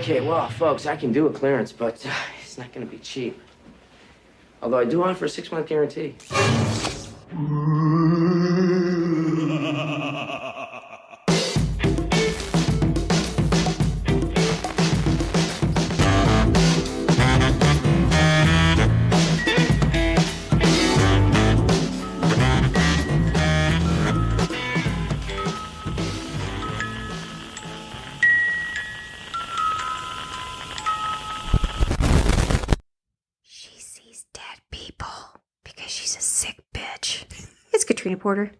Okay, well, folks, I can do a clearance, but it's not going to be cheap. Although I do offer a 6-month guarantee. She sees dead people because she's a sick bitch. It's Katrina Porter.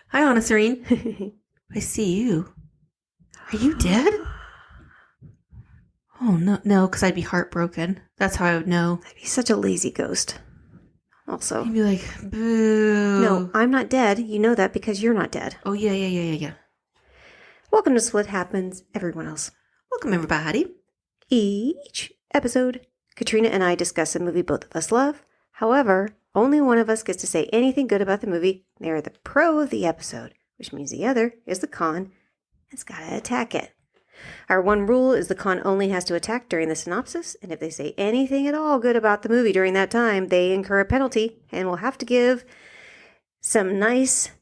Hi, Anna Serene. I see you. Are you dead? Oh, no, because I'd be heartbroken. That's how I would know. I'd be such a lazy ghost. Also. You'd be like, boo. No, I'm not dead. You know that because you're not dead. Oh, yeah. Welcome to Split Happens, everyone else. Welcome, everybody. Each episode, Katrina and I discuss a movie both of us love. However, only one of us gets to say anything good about the movie. They are the pro of the episode, which means the other is the con and has got to attack it. Our one rule is the con only has to attack during the synopsis, and if they say anything at all good about the movie during that time, they incur a penalty and will have to give some nice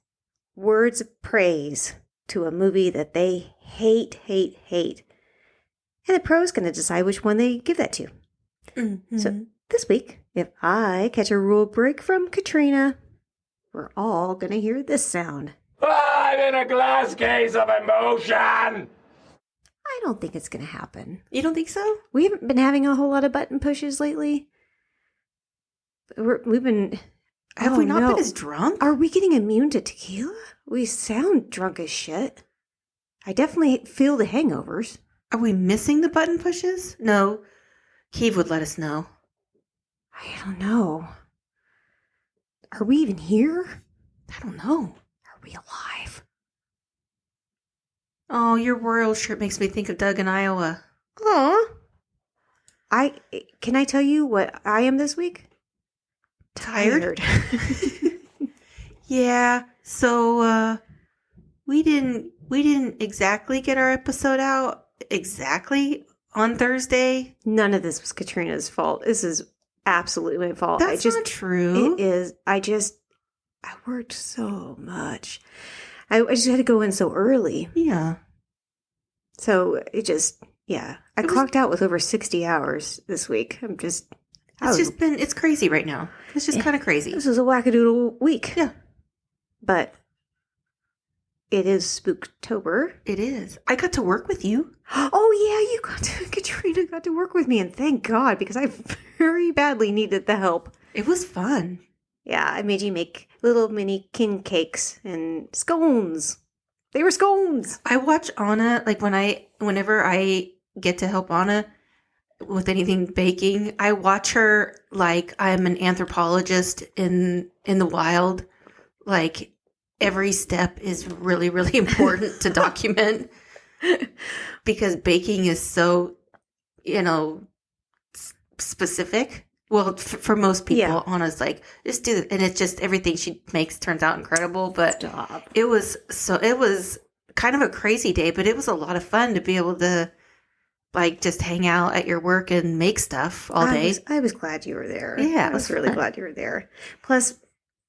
words of praise to a movie that they hate. And the pro is going to decide which one they give that to. Mm-hmm. So this week, if I catch a rule break from Katrina, we're all going to hear this sound. I'm in a glass case of emotion! I don't think it's going to happen. You don't think so? We haven't been having a whole lot of button pushes lately. We've been... Have we not been as drunk? Are we getting immune to tequila? We sound drunk as shit. I definitely feel the hangovers. Are we missing the button pushes? No. Keeve would let us know. I don't know. Are we even here? I don't know. Are we alive? Oh, your royal shirt makes me think of Doug in Iowa. Aw. Can I tell you what I am this week? Tired? Yeah. So we didn't exactly get our episode out exactly on Thursday. None of this was Katrina's fault. This is absolutely my fault. That's not true. It is. I worked so much. I just had to go in so early. Yeah. So it just, yeah. I clocked out with over 60 hours this week. It's crazy right now. It's just kind of crazy. This was a wackadoodle week. Yeah. But it is Spooktober. It is. I got to work with you. Oh, yeah, Katrina got to work with me, and thank God, because I very badly needed the help. It was fun. Yeah, I made you make little mini king cakes and scones. They were scones. I watch Anna, like whenever I get to help Anna with anything baking, I watch her like I'm an anthropologist in the wild. Like every step is really, really important to document because baking is so, specific. Well, for most people, yeah. Anna's like, just do it. And it's just everything she makes turns out incredible. But Stop. It was kind of a crazy day, but it was a lot of fun to be able to like just hang out at your work and make stuff all day. I was glad you were there. Yeah. I was really glad you were there. Plus,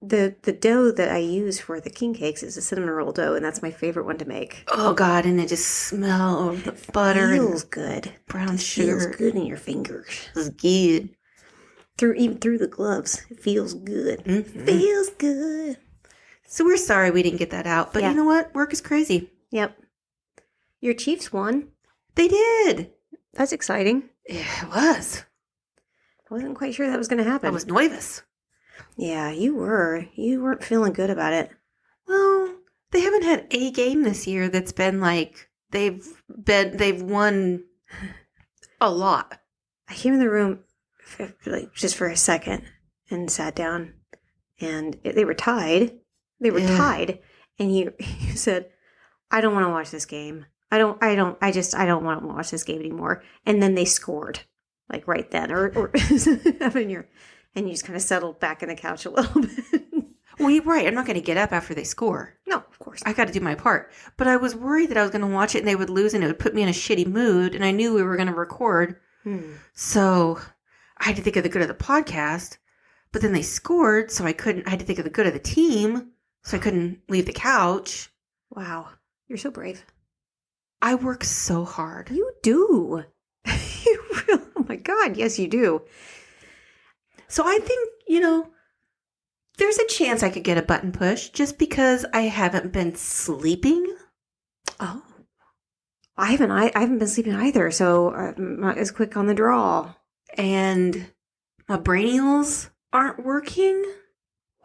the dough that I use for the king cakes is a cinnamon roll dough, and that's my favorite one to make. Oh, God. And it just smells the butter. It feels good. Brown sugar. It feels good in your fingers. It's good. Even through the gloves. It feels good. Mm-hmm. Feels good. So we're sorry we didn't get that out. But You know what? Work is crazy. Yep. Your Chiefs won. They did. That's exciting. Yeah, it was. I wasn't quite sure that was going to happen. I was nervous. Yeah, you were. You weren't feeling good about it. Well, they haven't had a game this year that's been like they've won a lot. I came in the room just for a second and sat down, and they were tied. They were tied, and you said, "I don't want to watch this game. I don't want to watch this game anymore." And then they scored, like right then, or and you just kind of settled back in the couch a little bit. Well, you're right. I'm not going to get up after they score. No, of course. I got to do my part. But I was worried that I was going to watch it and they would lose and it would put me in a shitty mood. And I knew we were going to record. So I had to think of the good of the podcast. But then they scored, so I had to think of the good of the team. So I couldn't leave the couch. Wow. You're so brave. I work so hard. You do. You really, oh my God. Yes, you do. So I think, there's a chance I could get a button push just because I haven't been sleeping. Oh. I haven't been sleeping either, so I'm not as quick on the draw. And my brainials aren't working.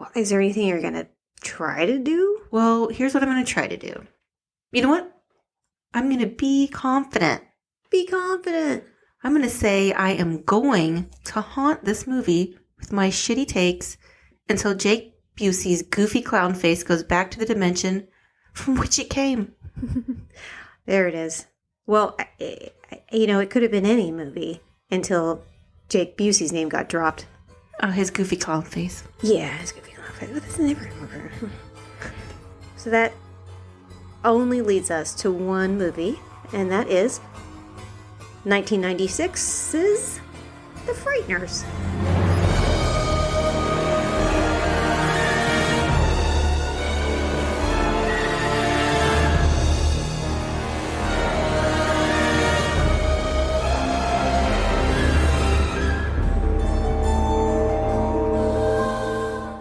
Well, is there anything you're going to try to do? Well, here's what I'm going to try to do. You know what? I'm going to be confident. Be confident. I'm going to say I am going to haunt this movie with my shitty takes until Jake Busey's goofy clown face goes back to the dimension from which it came. There it is. Well, it could have been any movie until Jake Busey's name got dropped. Oh, his goofy clown face. Yeah, his goofy clown face. That's never. So that only leads us to one movie, and that is 1996's The Frighteners.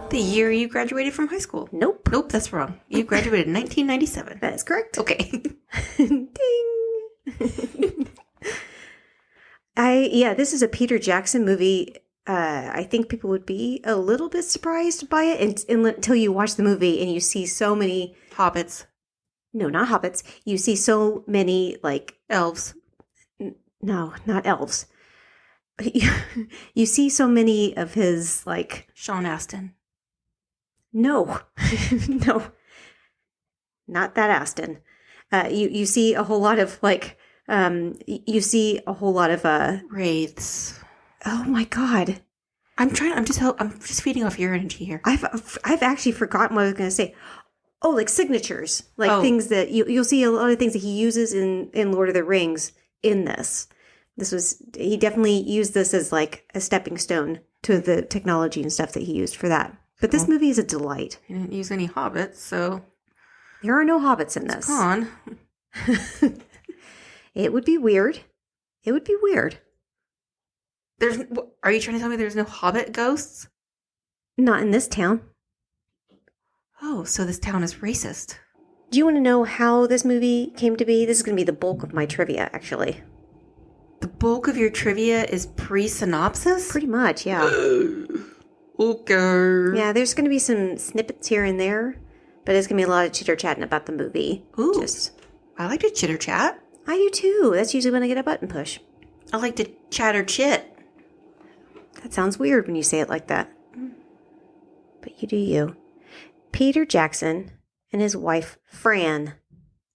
The year you graduated from high school. Nope. Nope, that's wrong. You graduated in 1997. That is correct. Okay. Ding. This is a Peter Jackson movie. I think people would be a little bit surprised by it until you watch the movie and you see so many Hobbits. No, not hobbits. You see so many Elves. No, not elves. You see so many of his Sean Astin. No, no, not that Astin. You see a whole lot of Wraiths. Oh my God. I'm just feeding off your energy here. I've actually forgotten what I was going to say. Oh, like signatures, things that you'll see a lot of things that he uses in Lord of the Rings in this. He definitely used this as a stepping stone to the technology and stuff that he used for that. But this movie is a delight. He didn't use any hobbits, so there are no hobbits in this. Gone. It would be weird. It would be weird. Are you trying to tell me there's no hobbit ghosts? Not in this town. Oh, so this town is racist. Do you want to know how this movie came to be? This is going to be the bulk of my trivia, actually. The bulk of your trivia is pre-synopsis? Pretty much, yeah. Okay. Yeah, there's going to be some snippets here and there, but it's going to be a lot of chitter-chatting about the movie. Ooh, I like to chitter-chat. I do too. That's usually when I get a button push. I like to chatter-chit. That sounds weird when you say it like that. But you do you. Peter Jackson and his wife, Fran.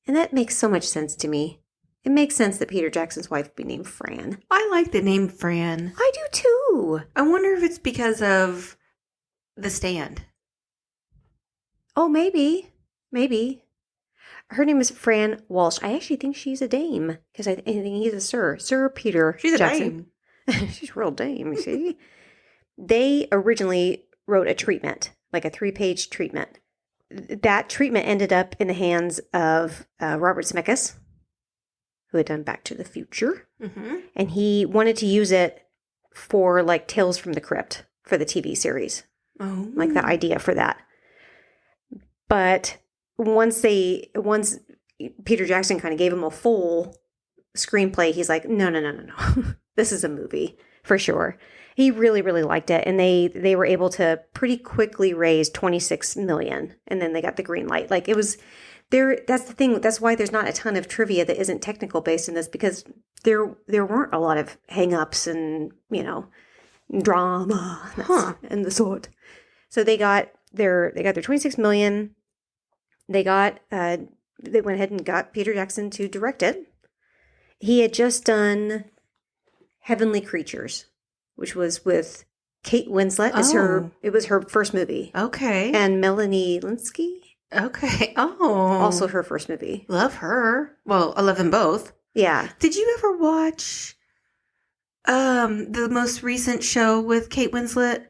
And that makes so much sense to me. It makes sense that Peter Jackson's wife would be named Fran. I like the name Fran. I do too. I wonder if it's because of The Stand. Oh, maybe. Maybe. Her name is Fran Walsh. I actually think she's a dame because I think he's a sir. Sir Peter She's Jackson. a dame. She's a real dame, you see. They originally wrote a treatment, like a 3-page treatment. That treatment ended up in the hands of Robert Zemeckis, who had done Back to the Future. Mm-hmm. And he wanted to use it for Tales from the Crypt for the TV series. Oh. The idea for that. But once Peter Jackson kind of gave him a full screenplay, he's like, no. This is a movie for sure. He really, really liked it. And they were able to pretty quickly raise $26 million. And then they got the green light. It was there. That's the thing. That's why there's not a ton of trivia that isn't technical based in this, because there weren't a lot of hangups and, drama and the sort. So they got their $26 million. They went ahead and got Peter Jackson to direct it. He had just done Heavenly Creatures, which was with Kate Winslet is it was her first movie. Okay. And Melanie Linsky. Okay. Oh. Also her first movie. Love her. Well, I love them both. Yeah. Did you ever watch the most recent show with Kate Winslet?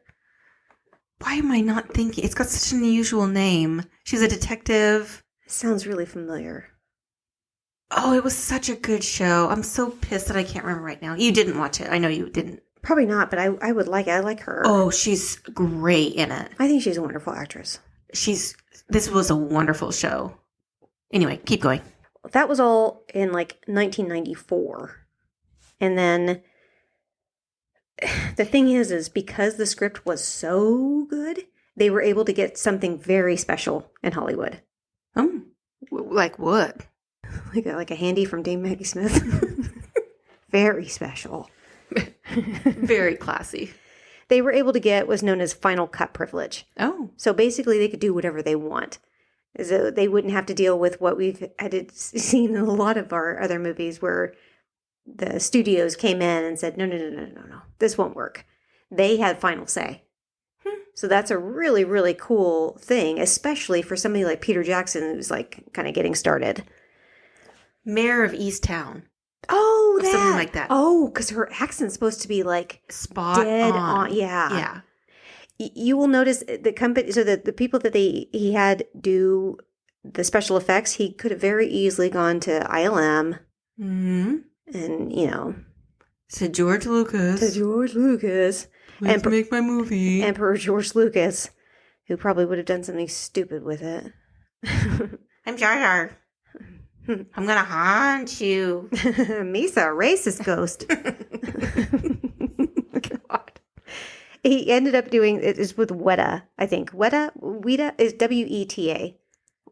Why am I not thinking? It's got such an unusual name. She's a detective. Sounds really familiar. Oh, it was such a good show. I'm so pissed that I can't remember right now. You didn't watch it. I know you didn't. Probably not, but I would like it. I like her. Oh, she's great in it. I think she's a wonderful actress. This was a wonderful show. Anyway, keep going. That was all in like 1994. And then the thing is because the script was so good, they were able to get something very special in Hollywood. Like what? Like a handy from Dame Maggie Smith. Very special. Very classy. They were able to get what's known as final cut privilege. Oh. So basically they could do whatever they want. So they wouldn't have to deal with what we've seen in a lot of our other movies where the studios came in and said, no, this won't work. They had final say. So that's a really, really cool thing, especially for somebody like Peter Jackson who's like kind of getting started. Mayor of Easttown. Oh, that. Something like that. Oh, because her accent's supposed to be like spot dead on. Yeah. Yeah. You will notice the company, so the people that he had do the special effects, he could have very easily gone to ILM and, To George Lucas. Please And make my movie. Emperor George Lucas, who probably would have done something stupid with it. I'm Jar Jar. I'm gonna haunt you. Misa, racist ghost. God. He ended up doing it is with Weta, I think. Weta is Weta.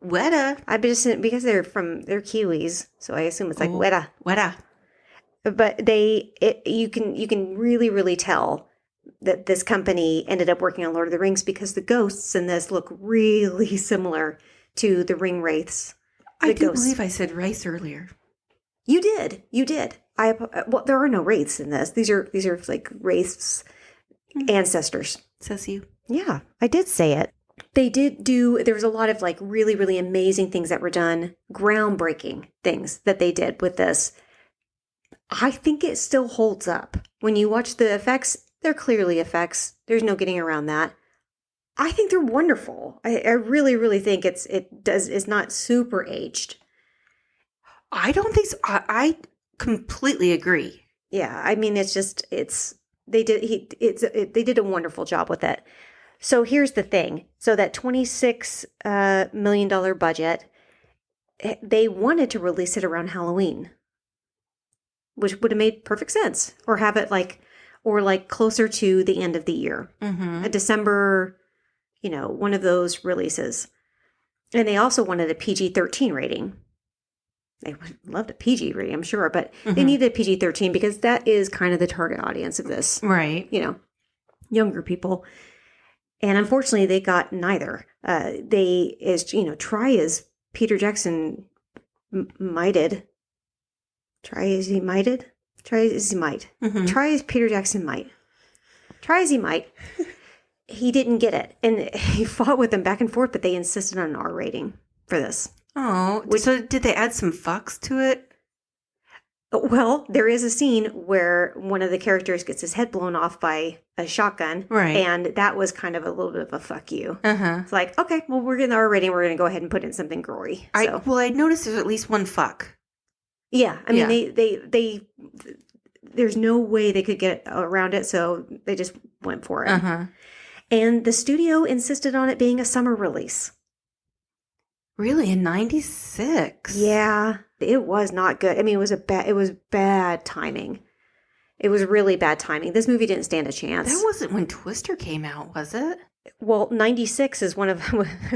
Weta. I just because they're Kiwis, so I assume it's like Weta. Weta. But you can really, really tell that this company ended up working on Lord of the Rings because the ghosts in this look really similar to the ring wraiths. I do believe I said rice earlier. You did. Well, there are no wraiths in this. These are like wraiths' ancestors. Says you. Yeah, I did say it. There was a lot of like really, really amazing things that were done, groundbreaking things that they did with this. I think it still holds up. When you watch the effects, they're clearly effects. There's no getting around that. I think they're wonderful. I really, really think it's not super aged. I don't think so. I completely agree. Yeah, I mean, they did a wonderful job with it. So here's the thing. So that $26 million budget, they wanted to release it around Halloween, which would have made perfect sense, or have it like closer to the end of the year, a December, one of those releases. And they also wanted a PG-13 rating. They loved a PG rating, I'm sure, but they needed a PG-13 because that is kind of the target audience of this. Right. Younger people. And unfortunately, they got neither. Try as Peter Jackson mighted. Try as he mighted? Try as he might. Try as Peter Jackson might. Try as he might. He didn't get it. And he fought with them back and forth, but they insisted on an R rating for this. Oh, so did they add some fucks to it? Well, there is a scene where one of the characters gets his head blown off by a shotgun. Right. And that was kind of a little bit of a fuck you. It's like, okay, well, we're getting the R rating. We're going to go ahead and put in something gory. So. I noticed there's at least one fuck. Yeah. I mean, they there's no way they could get around it. So they just went for it. And the studio insisted on it being a summer release. Really? In 96? Yeah. It was not good. I mean, it was bad timing. It was really bad timing. This movie didn't stand a chance. That wasn't when Twister came out, was it? Well, 96 is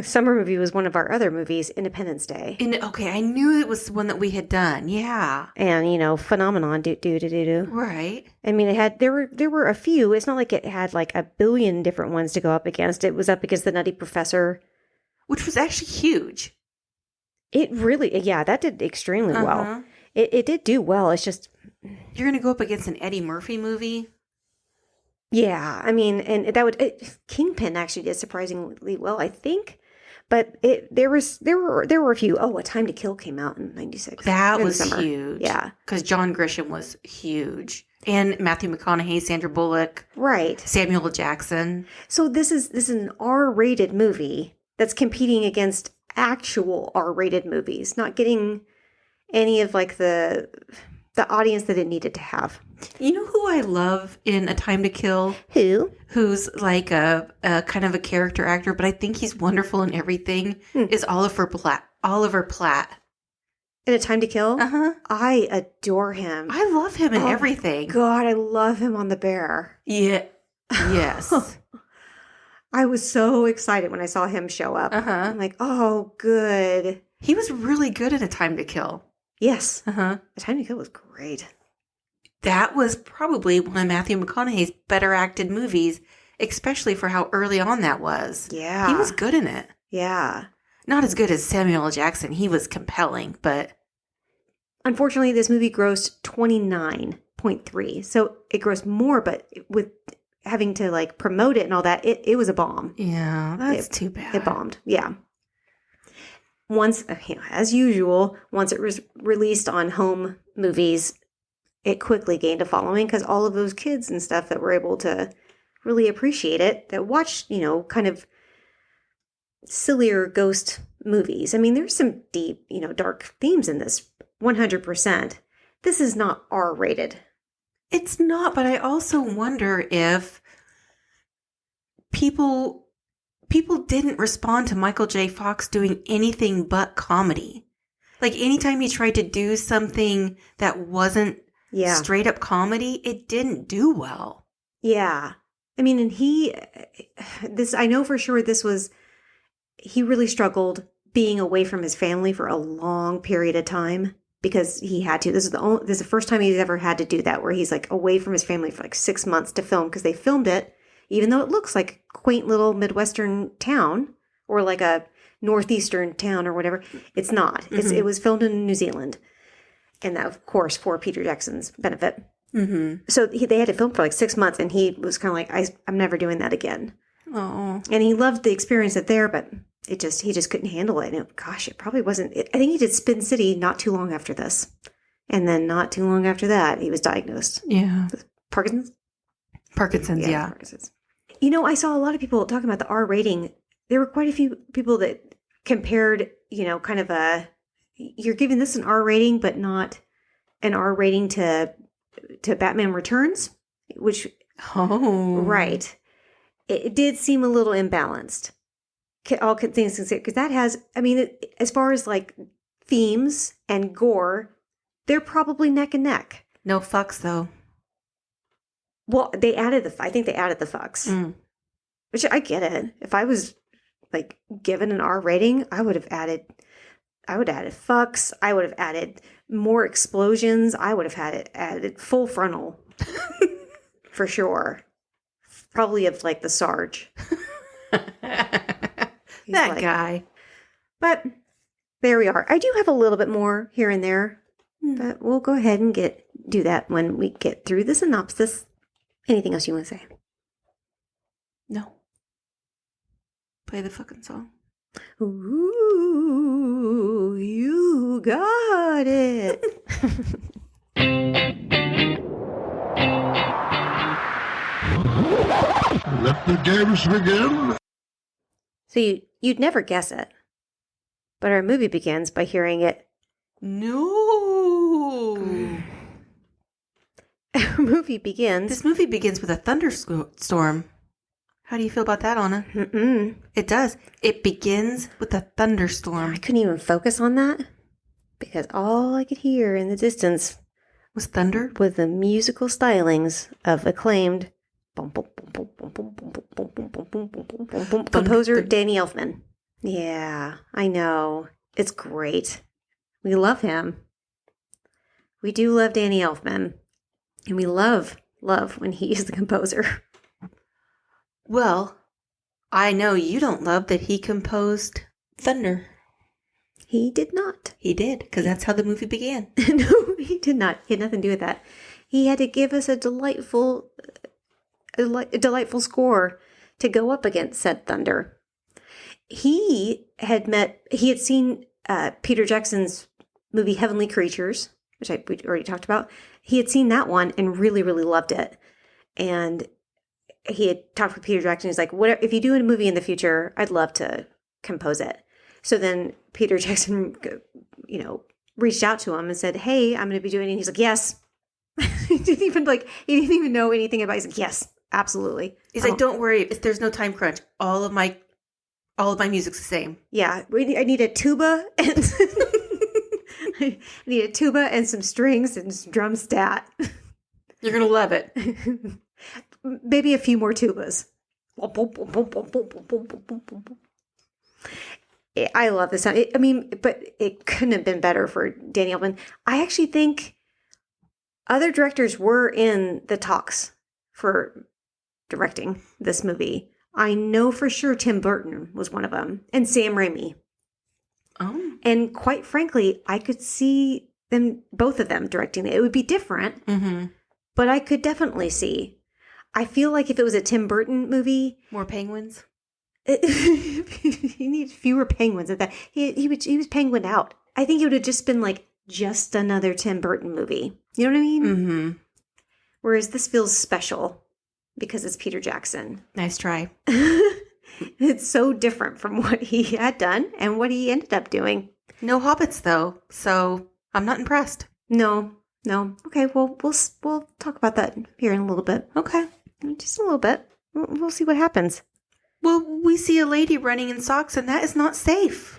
summer movie was one of our other movies, Independence Day. Okay, I knew it was one that we had done. Yeah. And, Phenomenon, do. Right. I mean, there were a few. It's not like it had like a billion different ones to go up against. It was up against The Nutty Professor. Which was actually huge. It really, that did extremely well. It did do well. It's just... You're going to go up against an Eddie Murphy movie? Yeah, I mean, and that would Kingpin actually did surprisingly well, I think. But there were a few. Oh, A Time to Kill came out in '96. That in the was summer. huge. Yeah, Because John Grisham was huge. And Matthew McConaughey, Sandra Bullock, right. Samuel L. Jackson. So this is an R-rated movie that's competing against actual R-rated movies, not getting any of like the audience that it needed to have. You know who I love in A Time to Kill? Who? Who's like a kind of a character actor, but I think he's wonderful in everything, is Oliver Platt. Oliver Platt. In A Time to Kill? Uh-huh. I adore him. I love him in everything. God, I love him on The Bear. Yeah. Yes. I was so excited when I saw him show up. Uh-huh. I'm like, oh, good. He was really good in A Time to Kill. Yes. Uh-huh. A Time to Kill was great. That was probably one of Matthew McConaughey's better acted movies, especially for how early on that was. Yeah. He was good in it. Yeah. Not as good as Samuel L. Jackson. He was compelling, but... Unfortunately, this movie grossed 29.3. So it grossed more, but with having to like promote it and all that, it was a bomb. Yeah, that's too bad. It bombed. Yeah. Once, as usual, once it was released on home movies, it quickly gained a following because all of those kids and stuff that were able to really appreciate it, that watched, kind of sillier ghost movies. I mean, there's some deep, dark themes in this, 100%. This is not R-rated. It's not, but I also wonder if people didn't respond to Michael J. Fox doing anything but comedy. Like anytime he tried to do something that wasn't straight up comedy, it didn't do well. Yeah. I mean, and I know for sure he really struggled being away from his family for a long period of time because he had to. This is the first time he's ever had to do that, where he's like away from his family for like 6 months to film, because they filmed it, even though it looks like a quaint little Midwestern town or like a Northeastern town or whatever. It's not. Mm-hmm. It was filmed in New Zealand. And that, of course, for Peter Jackson's benefit. Mm-hmm. So they had to film for like 6 months, and he was kind of like, I'm never doing that again. Oh. And he loved the experience there, but he just couldn't handle it. And it probably wasn't. I think he did Spin City not too long after this. And then not too long after that, he was diagnosed. Yeah. With Parkinson's? Parkinson's, yeah. Parkinson's. I saw a lot of people talking about the R rating. There were quite a few people that compared, kind of you're giving this an R rating, but not an R rating to Batman Returns, which, right. It did seem a little imbalanced. All things considered, because that has, as far as like themes and gore, they're probably neck and neck. No fucks though. Well, I think they added the fucks, which I get it. If I was like given an R rating, I would have added fucks. I would have added more explosions. I would have added full frontal for sure. Probably of like the Sarge. That guy. But there we are. I do have a little bit more here and there, but we'll go ahead and do that when we get through the synopsis. Anything else you want to say? No. Play the fucking song. Ooh, you got it. Let the games begin. So you'd never guess it, but our movie begins by hearing it. No. Our movie begins. This movie begins with a thunderstorm. How do you feel about that, Anna? Mm-mm. It does. It begins with a thunderstorm. I couldn't even focus on that because all I could hear in the distance was thunder with the musical stylings of acclaimed composer Danny Elfman. Yeah, I know. It's great. We love him. We do love Danny Elfman. And we love when he is the composer. Well, I know you don't love that he composed Thunder. He did not. He did, because that's how the movie began. No, he did not. He had nothing to do with that. He had to give us a delightful a delightful score to go up against said thunder. He had seen Peter Jackson's movie Heavenly Creatures, which we already talked about. He had seen that one and really, really loved it. And he had talked with Peter Jackson. He's like, "Whatever, if you do a movie in the future, I'd love to compose it." So then Peter Jackson, reached out to him and said, "Hey, I'm going to be doing it." And he's like, "Yes." He didn't even know anything about it. He's like, "Yes, absolutely." He's like, "Don't worry, if there's no time crunch. All of my music's the same." Yeah, I need a tuba and I need a tuba and some strings and some drum stat. You're gonna love it. Maybe a few more tubas. I love this sound. But it couldn't have been better for Danny Elfman. I actually think other directors were in the talks for directing this movie. I know for sure Tim Burton was one of them, and Sam Raimi. Oh. And quite frankly, I could see both of them directing it. It would be different, but I could definitely see. I feel like if it was a Tim Burton movie, More penguins. he needs fewer penguins at that. He was penguined out. I think it would have just been like just another Tim Burton movie. You know what I mean? Mm-hmm. Whereas this feels special because it's Peter Jackson. Nice try. It's so different from what he had done and what he ended up doing. No hobbits though, so I'm not impressed. No. Okay, well, we'll talk about that here in a little bit. Okay. Just a little bit. We'll see what happens. Well, we see a lady running in socks, and that is not safe.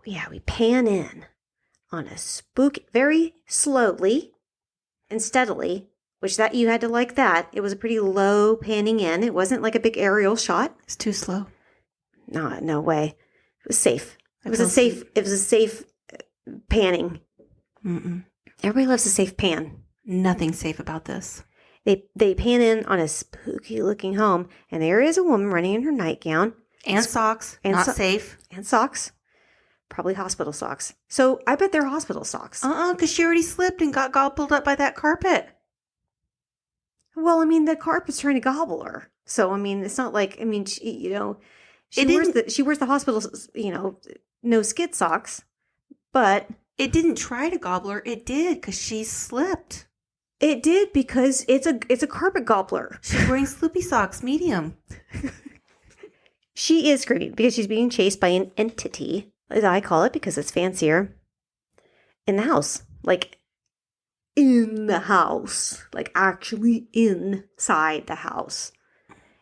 Yeah, we pan in on a spook very slowly and steadily, which that you had to like that. It was a pretty low panning in. It wasn't like a big aerial shot. It's too slow. No way. It was safe. It was a safe panning. Mm-mm. Everybody loves a safe pan. Nothing safe about this. They pan in on a spooky looking home, and there is a woman running in her nightgown. And socks. And not safe. And socks. Probably hospital socks. So I bet they're hospital socks. Because she already slipped and got gobbled up by that carpet. Well, the carpet's trying to gobble her. So, it's not like, she wears the hospital, no skid socks, but. It didn't try to gobble her. It did because she slipped. It did because it's a carpet gobbler. She's wearing sloopy socks, medium. She is screaming because she's being chased by an entity, as I call it because it's fancier, in the house. Like, in the house. Like, actually inside the house.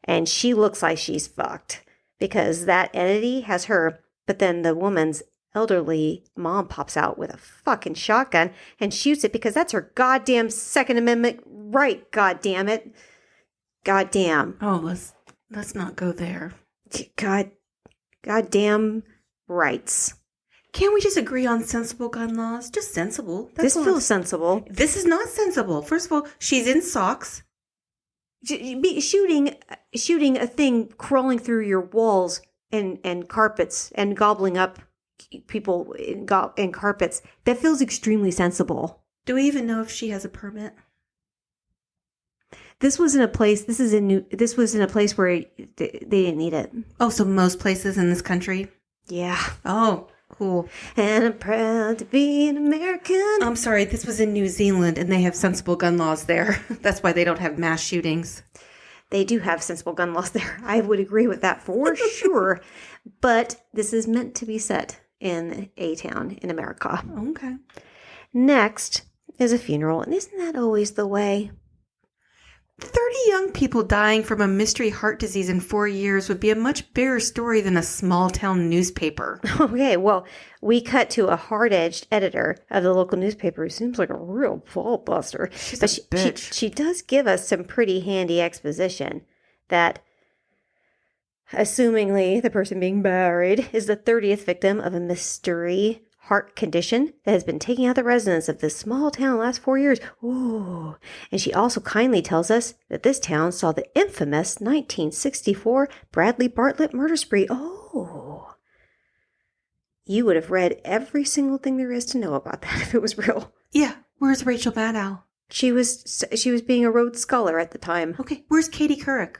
And she looks like she's fucked because that entity has her, but then the woman's elderly mom pops out with a fucking shotgun and shoots it because that's her goddamn Second Amendment right, goddamn it. Goddamn. Oh, let's not go there. Goddamn rights. Can't we just agree on sensible gun laws? Just sensible. This feels sensible. This is not sensible. First of all, she's in socks. Shooting a thing crawling through your walls and carpets and gobbling up people in carpets, that feels extremely sensible. Do we even know if she has a permit? This was in a place where they didn't need it. Oh, so most places in this country? Yeah. Oh, cool. And I'm proud to be an American. I'm sorry, this was in New Zealand and they have sensible gun laws there. That's why they don't have mass shootings. They do have sensible gun laws there. I would agree with that for sure. But this is meant to be set in a town in America. Okay. Next is a funeral. And isn't that always the way? 30 young people dying from a mystery heart disease in 4 years would be a much bigger story than a small town newspaper. Okay, well, we cut to a hard-edged editor of the local newspaper who seems like a real ball buster. She's but a bitch. She does give us some pretty handy exposition that, assumingly the person being buried is the 30th victim of a mystery heart condition that has been taking out the residents of this small town the last 4 years. Ooh. And she also kindly tells us that this town saw the infamous 1964 Bradley Bartlett murder spree. Oh. You would have read every single thing there is to know about that if it was real. Yeah. Where's Rachel Maddow? She was being a Rhodes Scholar at the time. Okay, where's Katie Couric?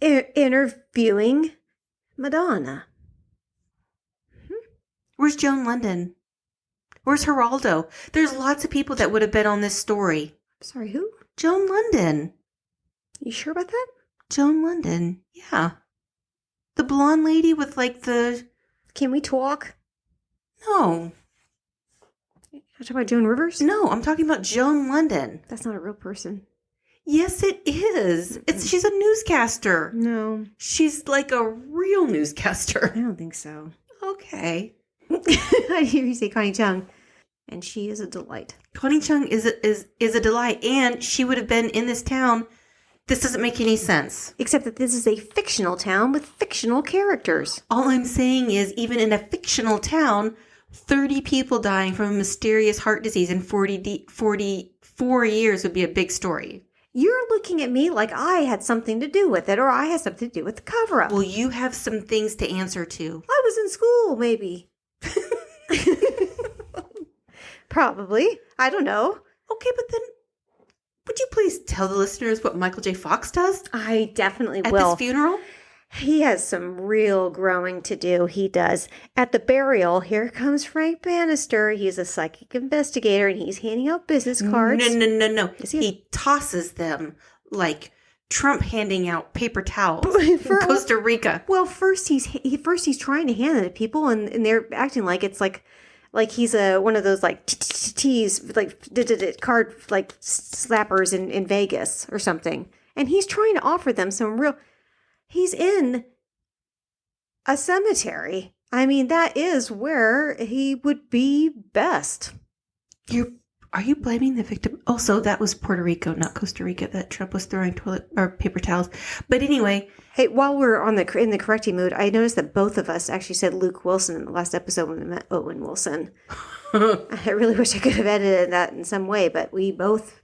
Interviewing Madonna. Where's Joan London? Where's Geraldo? There's lots of people that would have been on this story. Sorry, who? Joan London. You sure about that? Joan London. Yeah. The blonde lady with like the... Can we talk? No. You're talking about Joan Rivers? No, I'm talking about Joan London. That's not a real person. Yes, it is. She's a newscaster. No. She's like a real newscaster. I don't think so. Okay. I hear you say Connie Chung, and she is a delight. Connie Chung is a delight, and she would have been in this town. This doesn't make any sense. Except that this is a fictional town with fictional characters. All I'm saying is, even in a fictional town, 30 people dying from a mysterious heart disease in 44 years would be a big story. You're looking at me like I had something to do with it, or I had something to do with the cover-up. Well, you have some things to answer to. I was in school, maybe. Probably. I don't know. Okay, but then would you please tell the listeners what Michael J. Fox does I definitely at will. this funeral? He has some real growing to do. He does. At the burial, here comes Frank Bannister. He's a psychic investigator, and he's handing out business cards. No. Is he? He tosses them like Trump handing out paper towels in Costa Rica. Well, first he's trying to hand it to people, and they're acting like it's like he's one of those like tees like card like slappers in Vegas or something, and he's trying to offer them some real. He's in a cemetery. I mean, that is where he would be best. Are you blaming the victim? Also, that was Puerto Rico, not Costa Rica, that Trump was throwing toilet or paper towels. But anyway. Hey, while we're in the correcting mood, I noticed that both of us actually said Luke Wilson in the last episode when we met Owen Wilson. I really wish I could have edited that in some way, but we both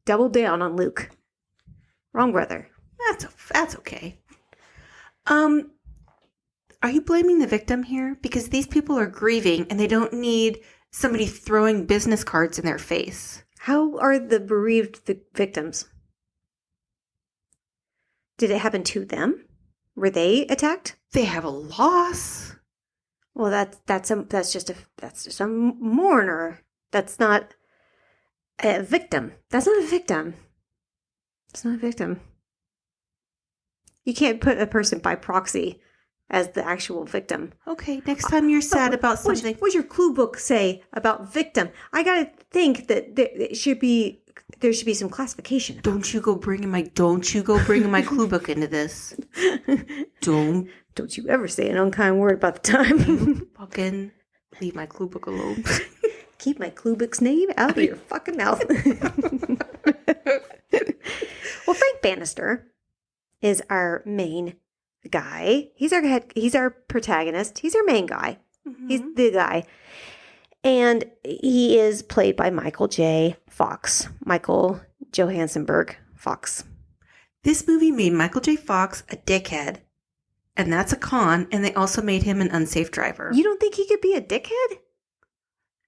doubled down on Luke. Wrong brother. That's okay. Are you blaming the victim here? Because these people are grieving and they don't need somebody throwing business cards in their face. How are the bereaved victims? Did it happen to them? Were they attacked? They have a loss. Well, that's just a mourner. That's not a victim. That's not a victim. It's not a victim. You can't put a person by proxy as the actual victim. Okay, next time you're sad about something. What's your clue book say about victim? I gotta think that there should be some classification. Don't you go bringing my clue book into this. Don't you ever say an unkind word about the time. Fucking leave my clue book alone. Keep my clue book's name out of your fucking mouth. Well, Frank Bannister is our main guy. He's our protagonist. He's our main guy. Mm-hmm. He's the guy. And he is played by Michael J. Fox. Michael Johansenberg Fox. This movie made Michael J. Fox a dickhead. And that's a con. And they also made him an unsafe driver. You don't think he could be a dickhead?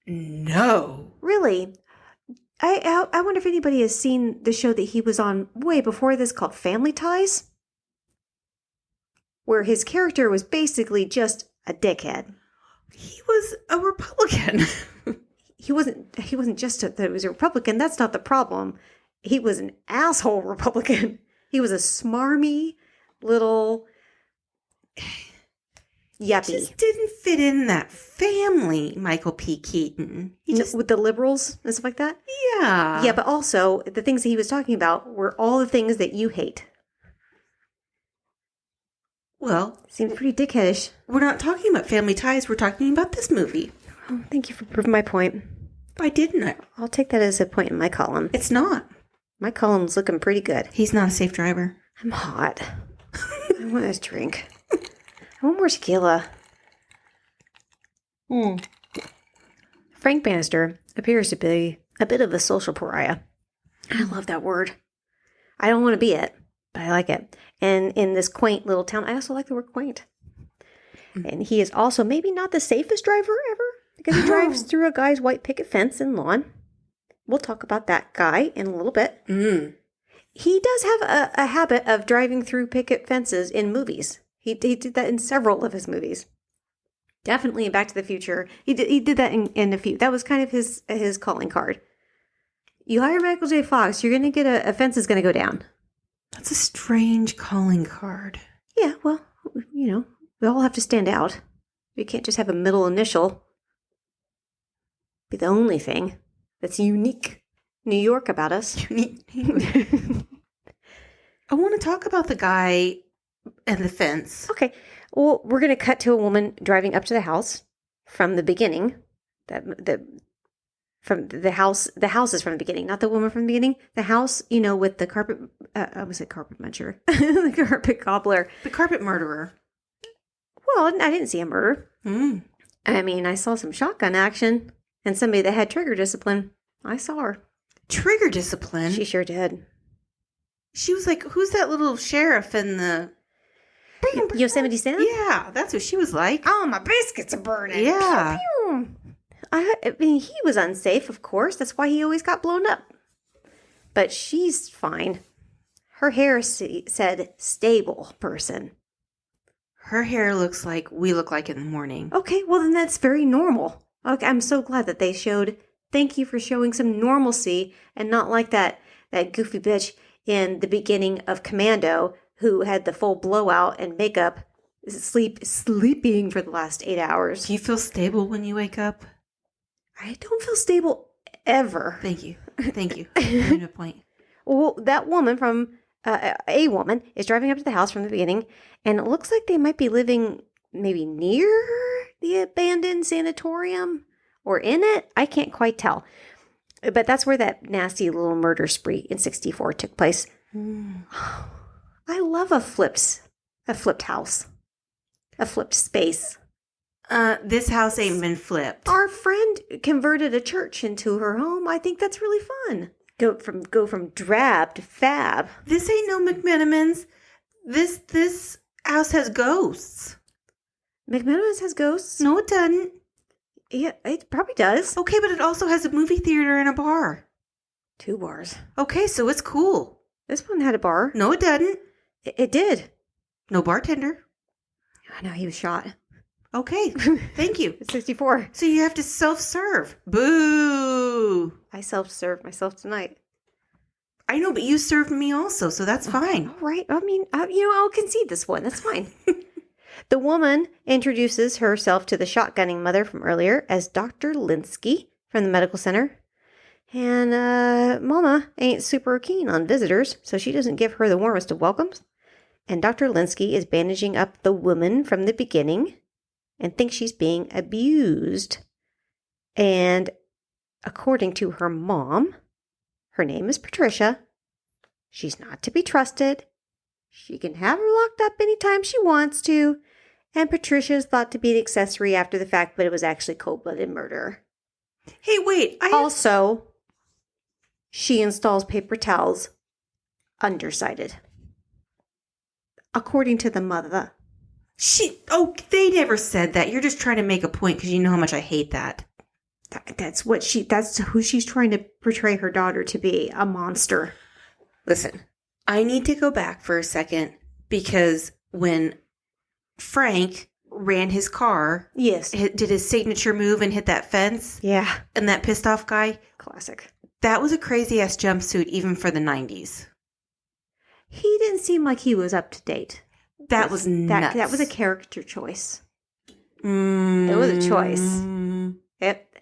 No. Really? I wonder if anybody has seen the show that he was on way before this called Family Ties, where his character was basically just a dickhead. He was a Republican. He wasn't just that he was a Republican. That's not the problem. He was an asshole Republican. He was a smarmy little yuppie. Just didn't fit in that family, Michael P. Keaton. With the liberals and stuff like that? Yeah. Yeah, but also the things that he was talking about were all the things that you hate. Well, seems pretty dickheadish. We're not talking about Family Ties. We're talking about this movie. Oh, thank you for proving my point. Why didn't I? I'll take that as a point in my column. It's not. My column's looking pretty good. He's not a safe driver. I'm hot. I want a drink. I want more tequila. Frank Bannister appears to be a bit of a social pariah. I love that word. I don't want to be it, but I like it. And in this quaint little town, I also like the word quaint. And he is also maybe not the safest driver ever, because he drives through a guy's white picket fence and lawn. We'll talk about that guy in a little bit. Mm. He does have a habit of driving through picket fences in movies. He did that in several of his movies. Definitely in Back to the Future. He did that in a few. That was kind of his calling card. You hire Michael J. Fox, you're going to get a fence is going to go down. That's a strange calling card. Yeah, well, we all have to stand out. We can't just have a middle initial. Be the only thing that's unique New York about us. I want to talk about the guy and the fence. Okay. Well, we're going to cut to a woman driving up to the house from the beginning. From the house is from the beginning, not the woman from the beginning. The house, with the carpet, I was a carpet muncher, the carpet cobbler. The carpet murderer. Well, I didn't see a murder. Mm. I mean, I saw some shotgun action and somebody that had trigger discipline. I saw her. Trigger discipline? She sure did. She was like, who's that little sheriff in the... Yosemite Sam? Yeah, that's what she was like. Oh, my biscuits are burning. Yeah. Pew, pew. I mean, he was unsafe, of course. That's why he always got blown up. But she's fine. Her hair said stable person. Her hair looks like we look like in the morning. Okay, well, then that's very normal. Okay, I'm so glad that they showed, thank you for showing some normalcy and not like that goofy bitch in the beginning of Commando who had the full blowout and makeup, sleeping for the last 8 hours. Do you feel stable when you wake up? I don't feel stable ever. Thank you. Thank you. You made a point. Well, that woman from, a woman is driving up to the house from the beginning, and it looks like they might be living maybe near the abandoned sanatorium or in it. I can't quite tell. But that's where that nasty little murder spree in 1964 took place. I love a flipped house, a flipped space. This house ain't been flipped. Our friend converted a church into her home. I think that's really fun. Go from drab to fab. This ain't no McMenamins. This house has ghosts. McMenamin's has ghosts. No, it doesn't. Yeah, it probably does. Okay, but it also has a movie theater and a bar. 2 bars. Okay, so it's cool. This one had a bar. No, it doesn't. It did. No bartender. I know he was shot. Okay, thank you. It's 64. So you have to self-serve. Boo! I self-served myself tonight. I know, but you served me also, so that's fine. All right. I mean, I'll concede this one. That's fine. The woman introduces herself to the shotgunning mother from earlier as Dr. Linsky from the medical center. And Mama ain't super keen on visitors, so she doesn't give her the warmest of welcomes. And Dr. Linsky is bandaging up the woman from the beginning and thinks she's being abused. And according to her mom, her name is Patricia. She's not to be trusted. She can have her locked up anytime she wants to. And Patricia is thought to be an accessory after the fact, but it was actually cold-blooded murder. Hey, wait. Also, she installs paper towels undersided. According to the mother. They never said that. You're just trying to make a point because you know how much I hate that. That's who she's trying to portray her daughter to be, a monster. Listen, I need to go back for a second because when Frank ran his car, yes, did his signature move and hit that fence, yeah, and that pissed off guy, classic. That was a crazy ass jumpsuit even for the 90s. He didn't seem like he was up to date. That was nuts. That was a character choice. It was a choice.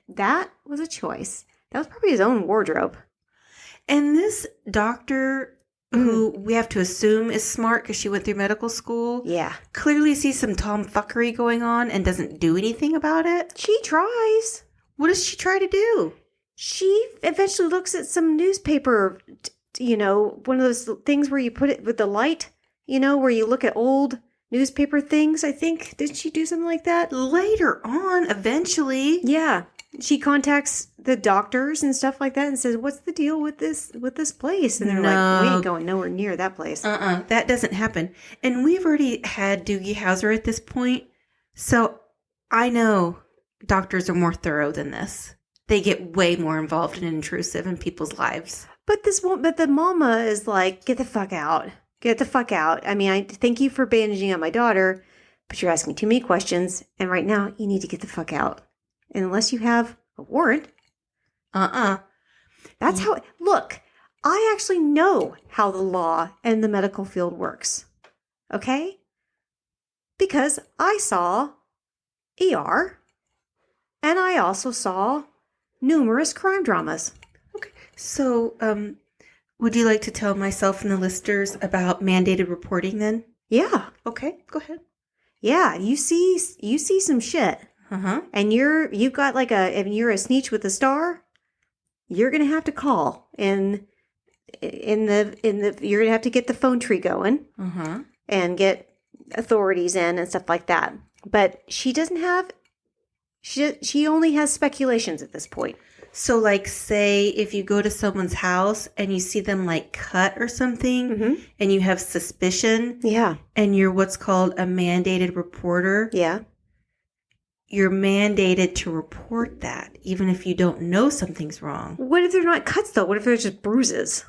That was a choice. That was probably his own wardrobe. And this doctor, who we have to assume is smart because she went through medical school, yeah, clearly sees some tomfuckery going on and doesn't do anything about it. She tries. What does she try to do? She eventually looks at some newspaper, one of those things where you put it with the light, where you look at old newspaper things, I think. Did she do something like that? Later on, eventually. Yeah. She contacts the doctors and stuff like that and says, what's the deal with this place? And they're like, we ain't going nowhere near that place. That doesn't happen. And we've already had Doogie Howser at this point. So I know doctors are more thorough than this. they get way more involved and intrusive in people's lives. But the mama is like, get the fuck out. Get the fuck out. I mean, I thank you for bandaging up my daughter, but you're asking too many questions. And right now, you need to get the fuck out. And unless you have a warrant. That's how, look, I actually know how the law and the medical field works. Okay? Because I saw ER, and I also saw numerous crime dramas. Okay. So, would you like to tell myself and the listeners about mandated reporting then? Yeah. Okay, go ahead. Yeah, you see some shit. And you've got like if you're a sneetch with a star, you're gonna have to call and you're gonna have to get the phone tree going and get authorities in and stuff like that. But she doesn't have. She only has speculations at this point. So, like, say if you go to someone's house and you see them like cut or something, and you have suspicion, and you're what's called a mandated reporter, you're mandated to report that, even if you don't know something's wrong. What if they're not cuts though? What if they're just bruises?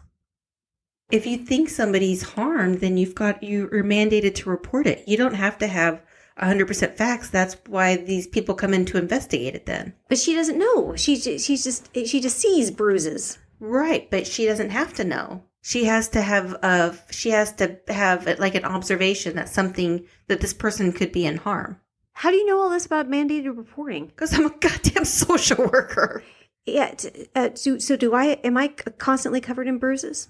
If you think somebody's harmed, then you're mandated to report it. You don't have to have 100% facts. That's why these people come in to investigate it then. But she doesn't know. She just sees bruises. Right, but she doesn't have to know. She has to have like an observation that this person could be in harm. How do you know all this about mandated reporting? Because I'm a goddamn social worker. Yeah. So am I constantly covered in bruises?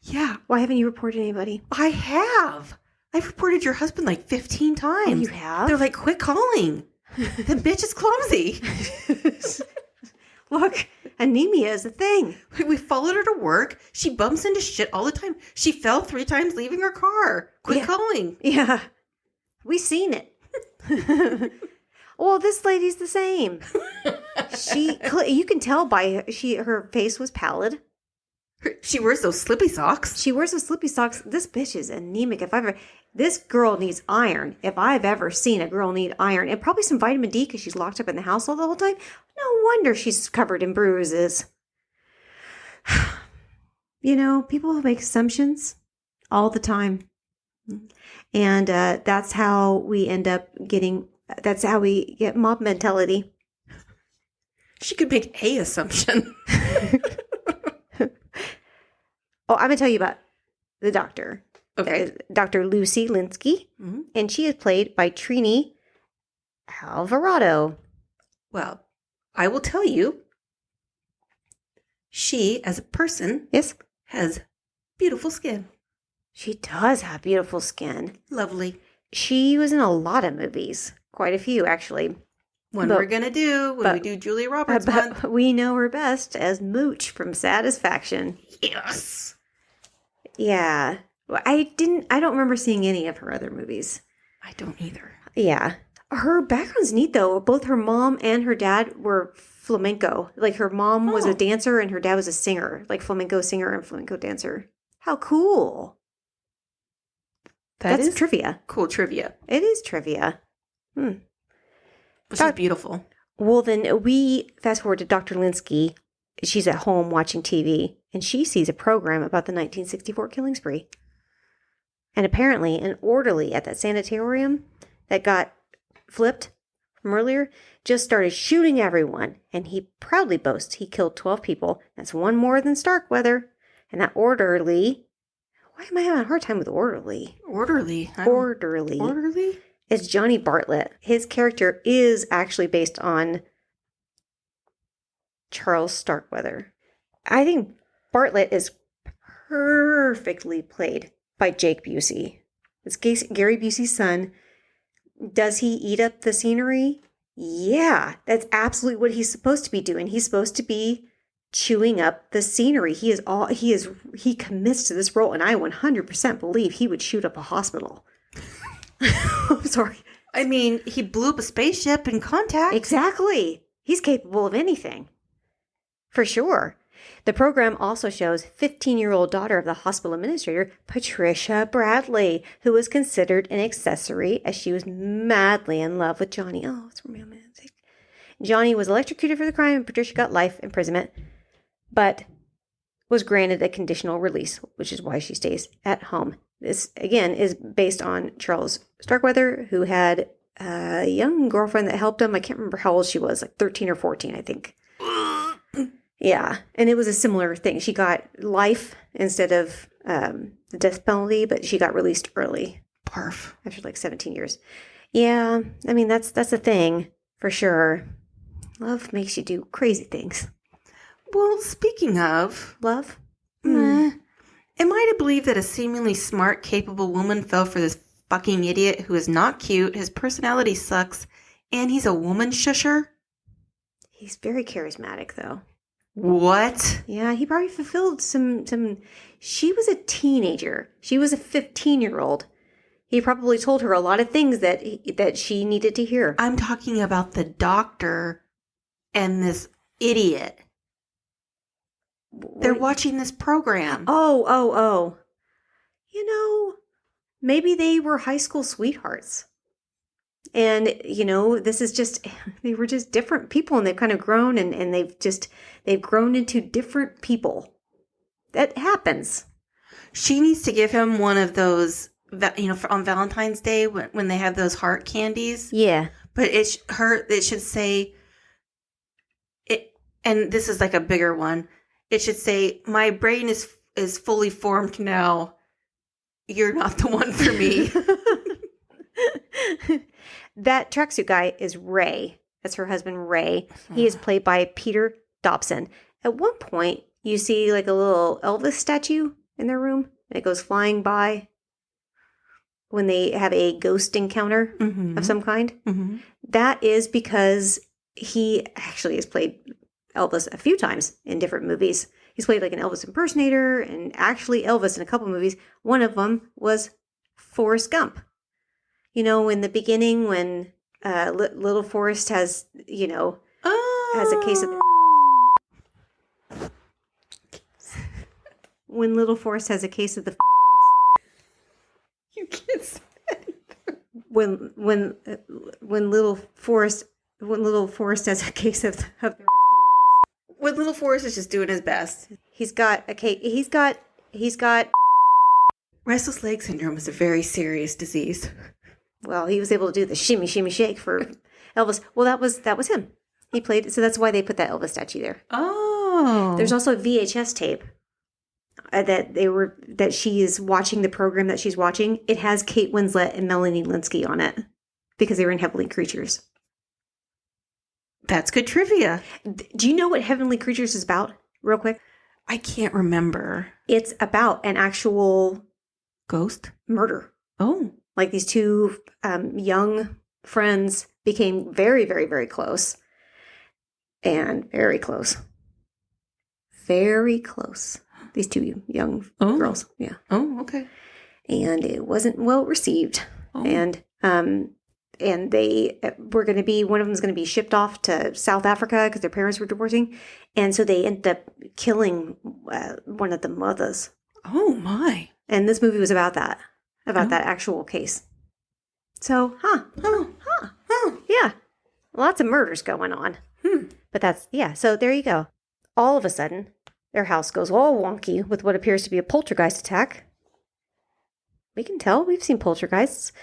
Yeah. Why haven't you reported anybody? I have. I've reported your husband like 15 times. Oh, you have? They're like, quit calling. The bitch is clumsy. Look, anemia is a thing. We followed her to work. She bumps into shit all the time. She fell 3 times leaving her car. Quit calling. Yeah. We seen it. Well, this lady's the same. You can tell by her face was pallid. She wears those slippy socks. This bitch is anemic. This girl needs iron. If I've ever seen a girl need iron, and probably some vitamin D because she's locked up in the house all the whole time. No wonder she's covered in bruises. You know, people make assumptions all the time. And that's how we get mob mentality. She could make a assumption. Oh, I'm going to tell you about the doctor. Okay. Dr. Lucy Linsky. And she is played by Trini Alvarado. Well, I will tell you, she, as a person, has beautiful skin. She does have beautiful skin. Lovely. She was in a lot of movies. Quite a few, actually. We're going to do when we do Julia Roberts month. We know her best as Mooch from Satisfaction. Yes. Yeah. I don't remember seeing any of her other movies. I don't either. Yeah. Her background's neat, though. Both her mom and her dad were flamenco. Like, her mom was a dancer and her dad was a singer. Like, flamenco singer and flamenco dancer. How cool. That's trivia. Cool trivia. It is trivia. But she's beautiful. Well, then we fast forward to Dr. Linsky. She's at home watching TV, and she sees a program about the 1964 killing spree. And apparently, an orderly at that sanitarium that got flipped from earlier just started shooting everyone. And he proudly boasts he killed 12 people. That's one more than Starkweather. And that orderly... Why am I having a hard time with orderly? Orderly? It's Johnny Bartlett. His character is actually based on Charles Starkweather. I think Bartlett is perfectly played by Jake Busey. It's Gary Busey's son. Does he eat up the scenery? Yeah, that's absolutely what he's supposed to be doing. He's supposed to be chewing up the scenery. He commits to this role, and I 100% believe he would shoot up a hospital. I'm sorry. I mean, he blew up a spaceship in Contact. Exactly. He's capable of anything. For sure. The program also shows 15-year-old daughter of the hospital administrator, Patricia Bradley, who was considered an accessory as she was madly in love with Johnny. Oh, it's romantic. Johnny was electrocuted for the crime and Patricia got life imprisonment, but was granted a conditional release, which is why she stays at home. This, again, is based on Charles Starkweather, who had a young girlfriend that helped him. I can't remember how old she was, like 13 or 14, I think. Yeah, and it was a similar thing. She got life instead of the death penalty, but she got released early. Parf. After like 17 years. Yeah, I mean, that's a thing, for sure. Love makes you do crazy things. Well, speaking of... Love? Am I to believe that a seemingly smart, capable woman fell for this fucking idiot who is not cute, his personality sucks, and he's a woman shusher? He's very charismatic, though. What? Yeah, he probably fulfilled some... She was a teenager. She was a 15-year-old. He probably told her a lot of things that she needed to hear. I'm talking about the doctor and this idiot. They're watching this program. Oh. You know, maybe they were high school sweethearts. And, you know, this is just, they were just different people and they've kind of grown and they've grown into different people. That happens. She needs to give him one of those, you know, on Valentine's Day when they have those heart candies. Yeah. But it should say, and this is like a bigger one. It should say, my brain is fully formed now. You're not the one for me. That tracksuit guy is Ray. That's her husband, Ray. He is played by Peter Dobson. At one point, you see like a little Elvis statue in their room, and it goes flying by when they have a ghost encounter of some kind. Mm-hmm. That is because he actually has played Elvis a few times in different movies. He's played like an Elvis impersonator and actually Elvis in a couple movies. One of them was Forrest Gump. You know, in the beginning when Little Forrest has, you know, has a case of the... When Little Forrest has a case of the... You can't say that. When Little Forrest has a case of the... When Little Forrest is just doing his best. He's got Restless leg syndrome is a very serious disease. Well, he was able to do the shimmy, shimmy, shake for Elvis. Well, that was him. He played, so that's why they put that Elvis statue there. Oh. There's also a VHS tape that she is watching the program that she's watching. It has Kate Winslet and Melanie Linsky on it because they were in Heavenly Creatures. That's good trivia. Do you know what Heavenly Creatures is about, real quick? I can't remember. It's about an actual ghost murder. Oh. Like these two young friends became very, very, very close. And very close. Very close. These two young girls. Yeah. Oh, okay. And it wasn't well received. Oh. And they were going to be, one of them was going to be shipped off to South Africa because their parents were divorcing. And so they ended up killing one of the mothers. Oh, my. And this movie was about that. About that actual case. So, yeah. Lots of murders going on. But that's, yeah, so there you go. All of a sudden, their house goes all wonky with what appears to be a poltergeist attack. We can tell. We've seen poltergeists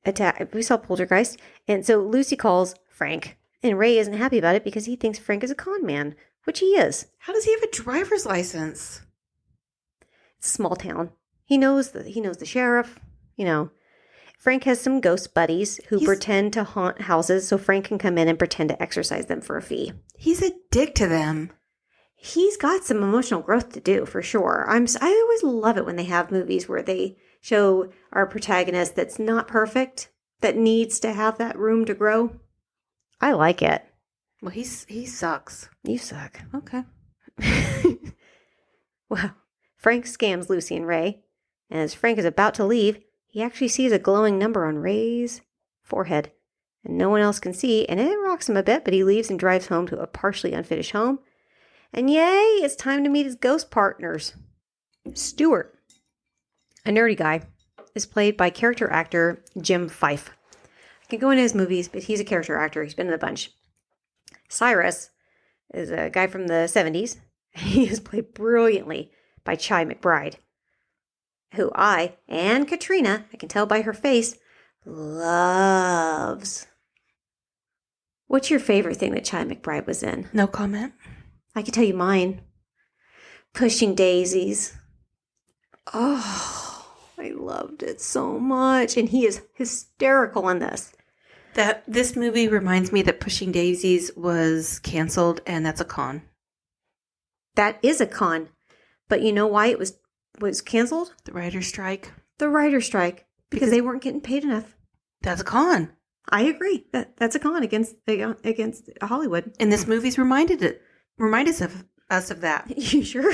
attack. We saw poltergeist. And so Lucy calls Frank. And Ray isn't happy about it because he thinks Frank is a con man, which he is. How does he have a driver's license? It's a small town. He knows the sheriff, you know. Frank has some ghost buddies who pretend to haunt houses so Frank can come in and pretend to exorcise them for a fee. He's a dick to them. He's got some emotional growth to do, for sure. I always love it when they have movies where they show our protagonist that's not perfect, that needs to have that room to grow. I like it. Well, he sucks. You suck. Okay. Well, Frank scams Lucy and Ray. And as Frank is about to leave, he actually sees a glowing number on Ray's forehead. And no one else can see, and it rocks him a bit, but he leaves and drives home to a partially unfinished home. And yay, it's time to meet his ghost partners. Stuart, a nerdy guy, is played by character actor Jim Fife. I can go into his movies, but he's a character actor. He's been in a bunch. Cyrus is a guy from the 70s. He is played brilliantly by Chi McBride, who I and Katrina, I can tell by her face, loves. What's your favorite thing that Chi McBride was in? No comment. I can tell you mine. Pushing Daisies. Oh, I loved it so much. And he is hysterical in this. This movie reminds me that Pushing Daisies was canceled, and that's a con. That is a con. But you know why it was canceled? The writer's strike. The writer's strike. Because they weren't getting paid enough. That's a con. I agree. That's a con against Hollywood. And this movie's reminded us of that. You sure?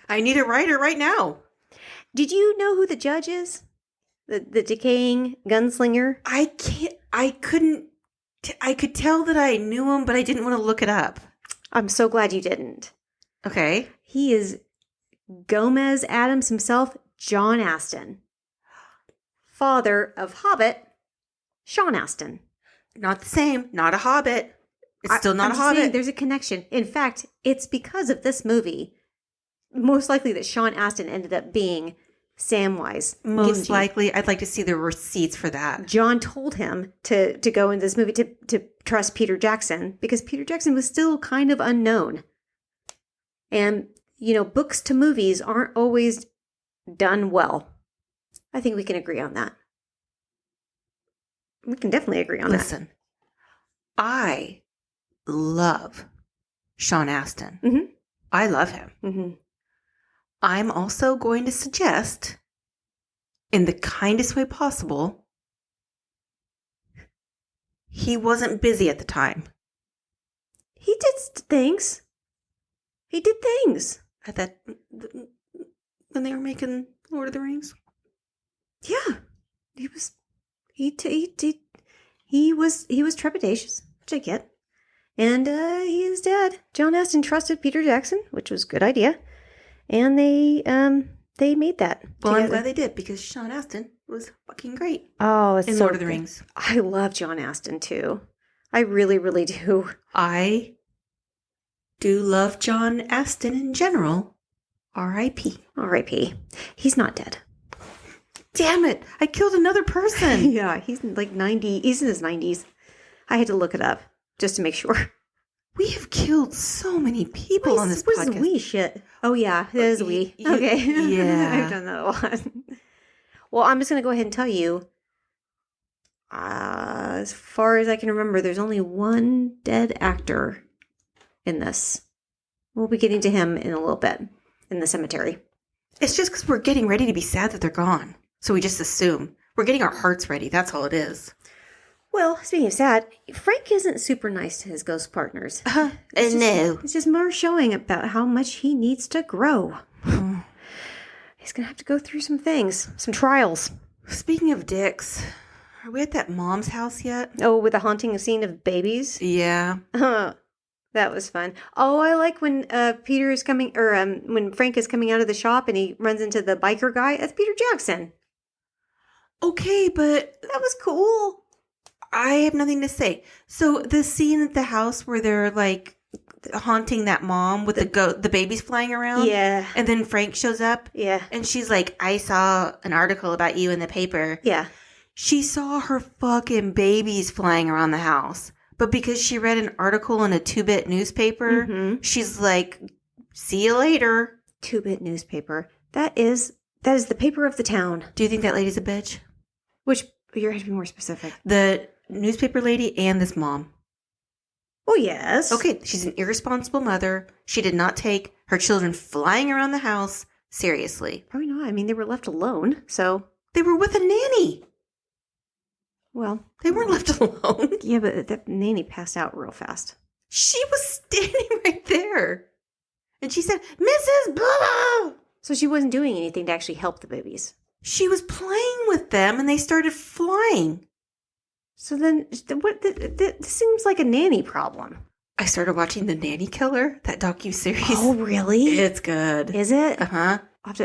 I need a writer right now. Did you know who the judge is? The decaying gunslinger? I could tell that I knew him, but I didn't want to look it up. I'm so glad you didn't. Okay. He is Gomez Adams himself, John Astin. Father of Hobbit, Sean Astin. Not the same. Not a hobbit. It's still not I'm a just saying hobbit. there's a connection. In fact, it's because of this movie, most likely that Sean Astin ended up being Samwise. Most Gamgee. likely. I'd like to see the receipts for that. John told him to go into this movie to trust Peter Jackson because Peter Jackson was still kind of unknown. And, books to movies aren't always done well. I think we can agree on that. We can definitely agree on Listen, I love Sean Astin. Mhm. I love him. that. Mm-hmm. I'm also going to suggest, in the kindest way possible, he wasn't busy at the time. He did things. He did things. At that, when they were making Lord of the Rings. Yeah, he was. He was trepidatious, which I get, and he is dead. John Astin trusted Peter Jackson, which was a good idea, and they made that. Well, I'm together. glad they did because Sean Astin was fucking great Oh, it's in so Lord of the good. Rings. I love John Astin too. I really, really do. I do love John Astin in general. R.I.P. R.I.P. He's not dead. Damn it! I killed another person. Yeah, he's like 90. He's in his 90s. I had to look it up just to make sure. We have killed so many people on this What podcast. is we shit? Oh yeah, it is we. Okay. yeah. I've done that a lot. Well, I'm just gonna go ahead and tell you. As far as I can remember, there's only one dead actor in this. We'll be getting to him in a little bit in the cemetery. It's just because we're getting ready to be sad that they're gone. So we just assume. We're getting our hearts ready. That's all it is. Well, speaking of sad, Frank isn't super nice to his ghost partners. No. It's just more showing about how much he needs to grow. He's going to have to go through some things, some trials. Speaking of dicks, are we at that mom's house yet? Oh, with a haunting scene of babies? Yeah. That was fun. Oh, I like when Peter is coming, or when Frank is coming out of the shop and he runs into the biker guy. That's Peter Jackson. Okay, but That was cool. I have nothing to say. So the scene at the house where they're like haunting that mom with the babies flying around. Yeah. And then Frank shows up. Yeah. And she's like, I saw an article about you in the paper. Yeah. She saw her fucking babies flying around the house. But because she read an article in a 2-bit newspaper, Mhm. she's like, see you later. 2-bit newspaper. That is the paper of the town. Do you think that lady's a bitch? Which, you're going to be more specific. The newspaper lady and this mom. Oh, yes. Okay, she's an irresponsible mother. She did not take her children flying around the house seriously. Probably not. I mean, they were left alone, so. They were with a nanny. Well. They weren't left alone. Yeah, but that nanny passed out real fast. She was standing right there. And she said, Mrs. Blah. So she wasn't doing anything to actually help the babies. She was playing with them and they started flying. So then, what? This seems like a nanny problem. I started watching The Nanny Killer, that docuseries. Oh, really? It's good. Is it? Uh-huh. What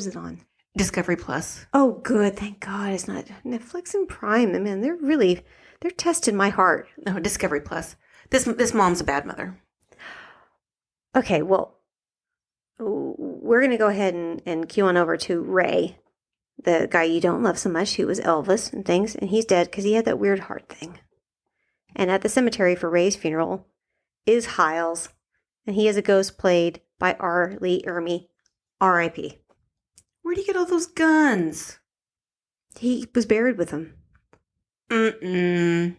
is it on? Discovery Plus. Oh, good. Thank God it's not Netflix and Prime. I mean, They're testing my heart. No, Discovery Plus. This mom's a bad mother. Okay, well, we're going to go ahead and cue on over to Ray, the guy you don't love so much, who was Elvis and things, and he's dead because he had that weird heart thing. And at the cemetery for Ray's funeral is Hiles, and he is a ghost played by R. Lee Ermey, R.I.P. Where'd he get all those guns? He was buried with them. Mm-mm.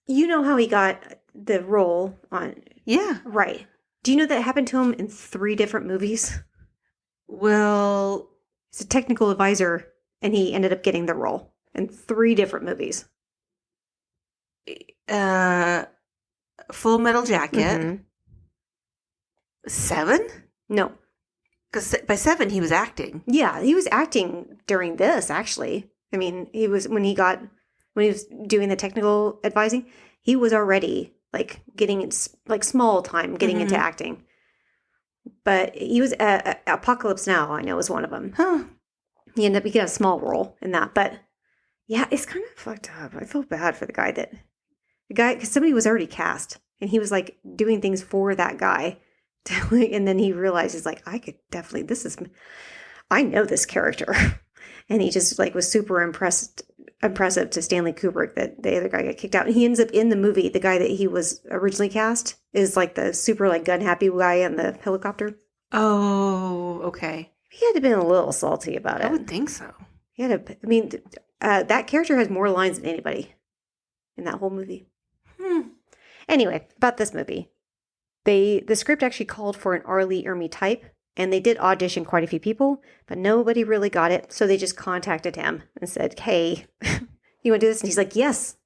You know how he got the role on... Yeah. Right. Do you know that happened to him in 3 different movies? Well... He's a technical advisor, and he ended up getting the role in 3 different movies. Full Metal Jacket. Mm-hmm. 7? No. Because by 7 he was acting. Yeah, he was acting during this, actually. I mean, he was when he was doing the technical advising, he was already like getting like small time getting into acting. But he was Apocalypse Now, I know, is one of them. Huh. He ended up getting a small role in that, but yeah, it's kind of fucked up. I feel bad for the guy because somebody was already cast, and he was like doing things for that guy, and then he realizes like I could definitely I know this character, and he just like was super impressive to Stanley Kubrick that the other guy got kicked out, and he ends up in the movie. The guy that he was originally cast is like the super like gun happy guy on the helicopter. Oh, okay. He had to have been a little salty about it. I would think so. He had to. I mean, that character has more lines than anybody in that whole movie. Anyway, about this movie, the script actually called for an R. Lee Ermey type, and they did audition quite a few people, but nobody really got it. So they just contacted him and said, "Hey, you want to do this?" And he's like, "Yes."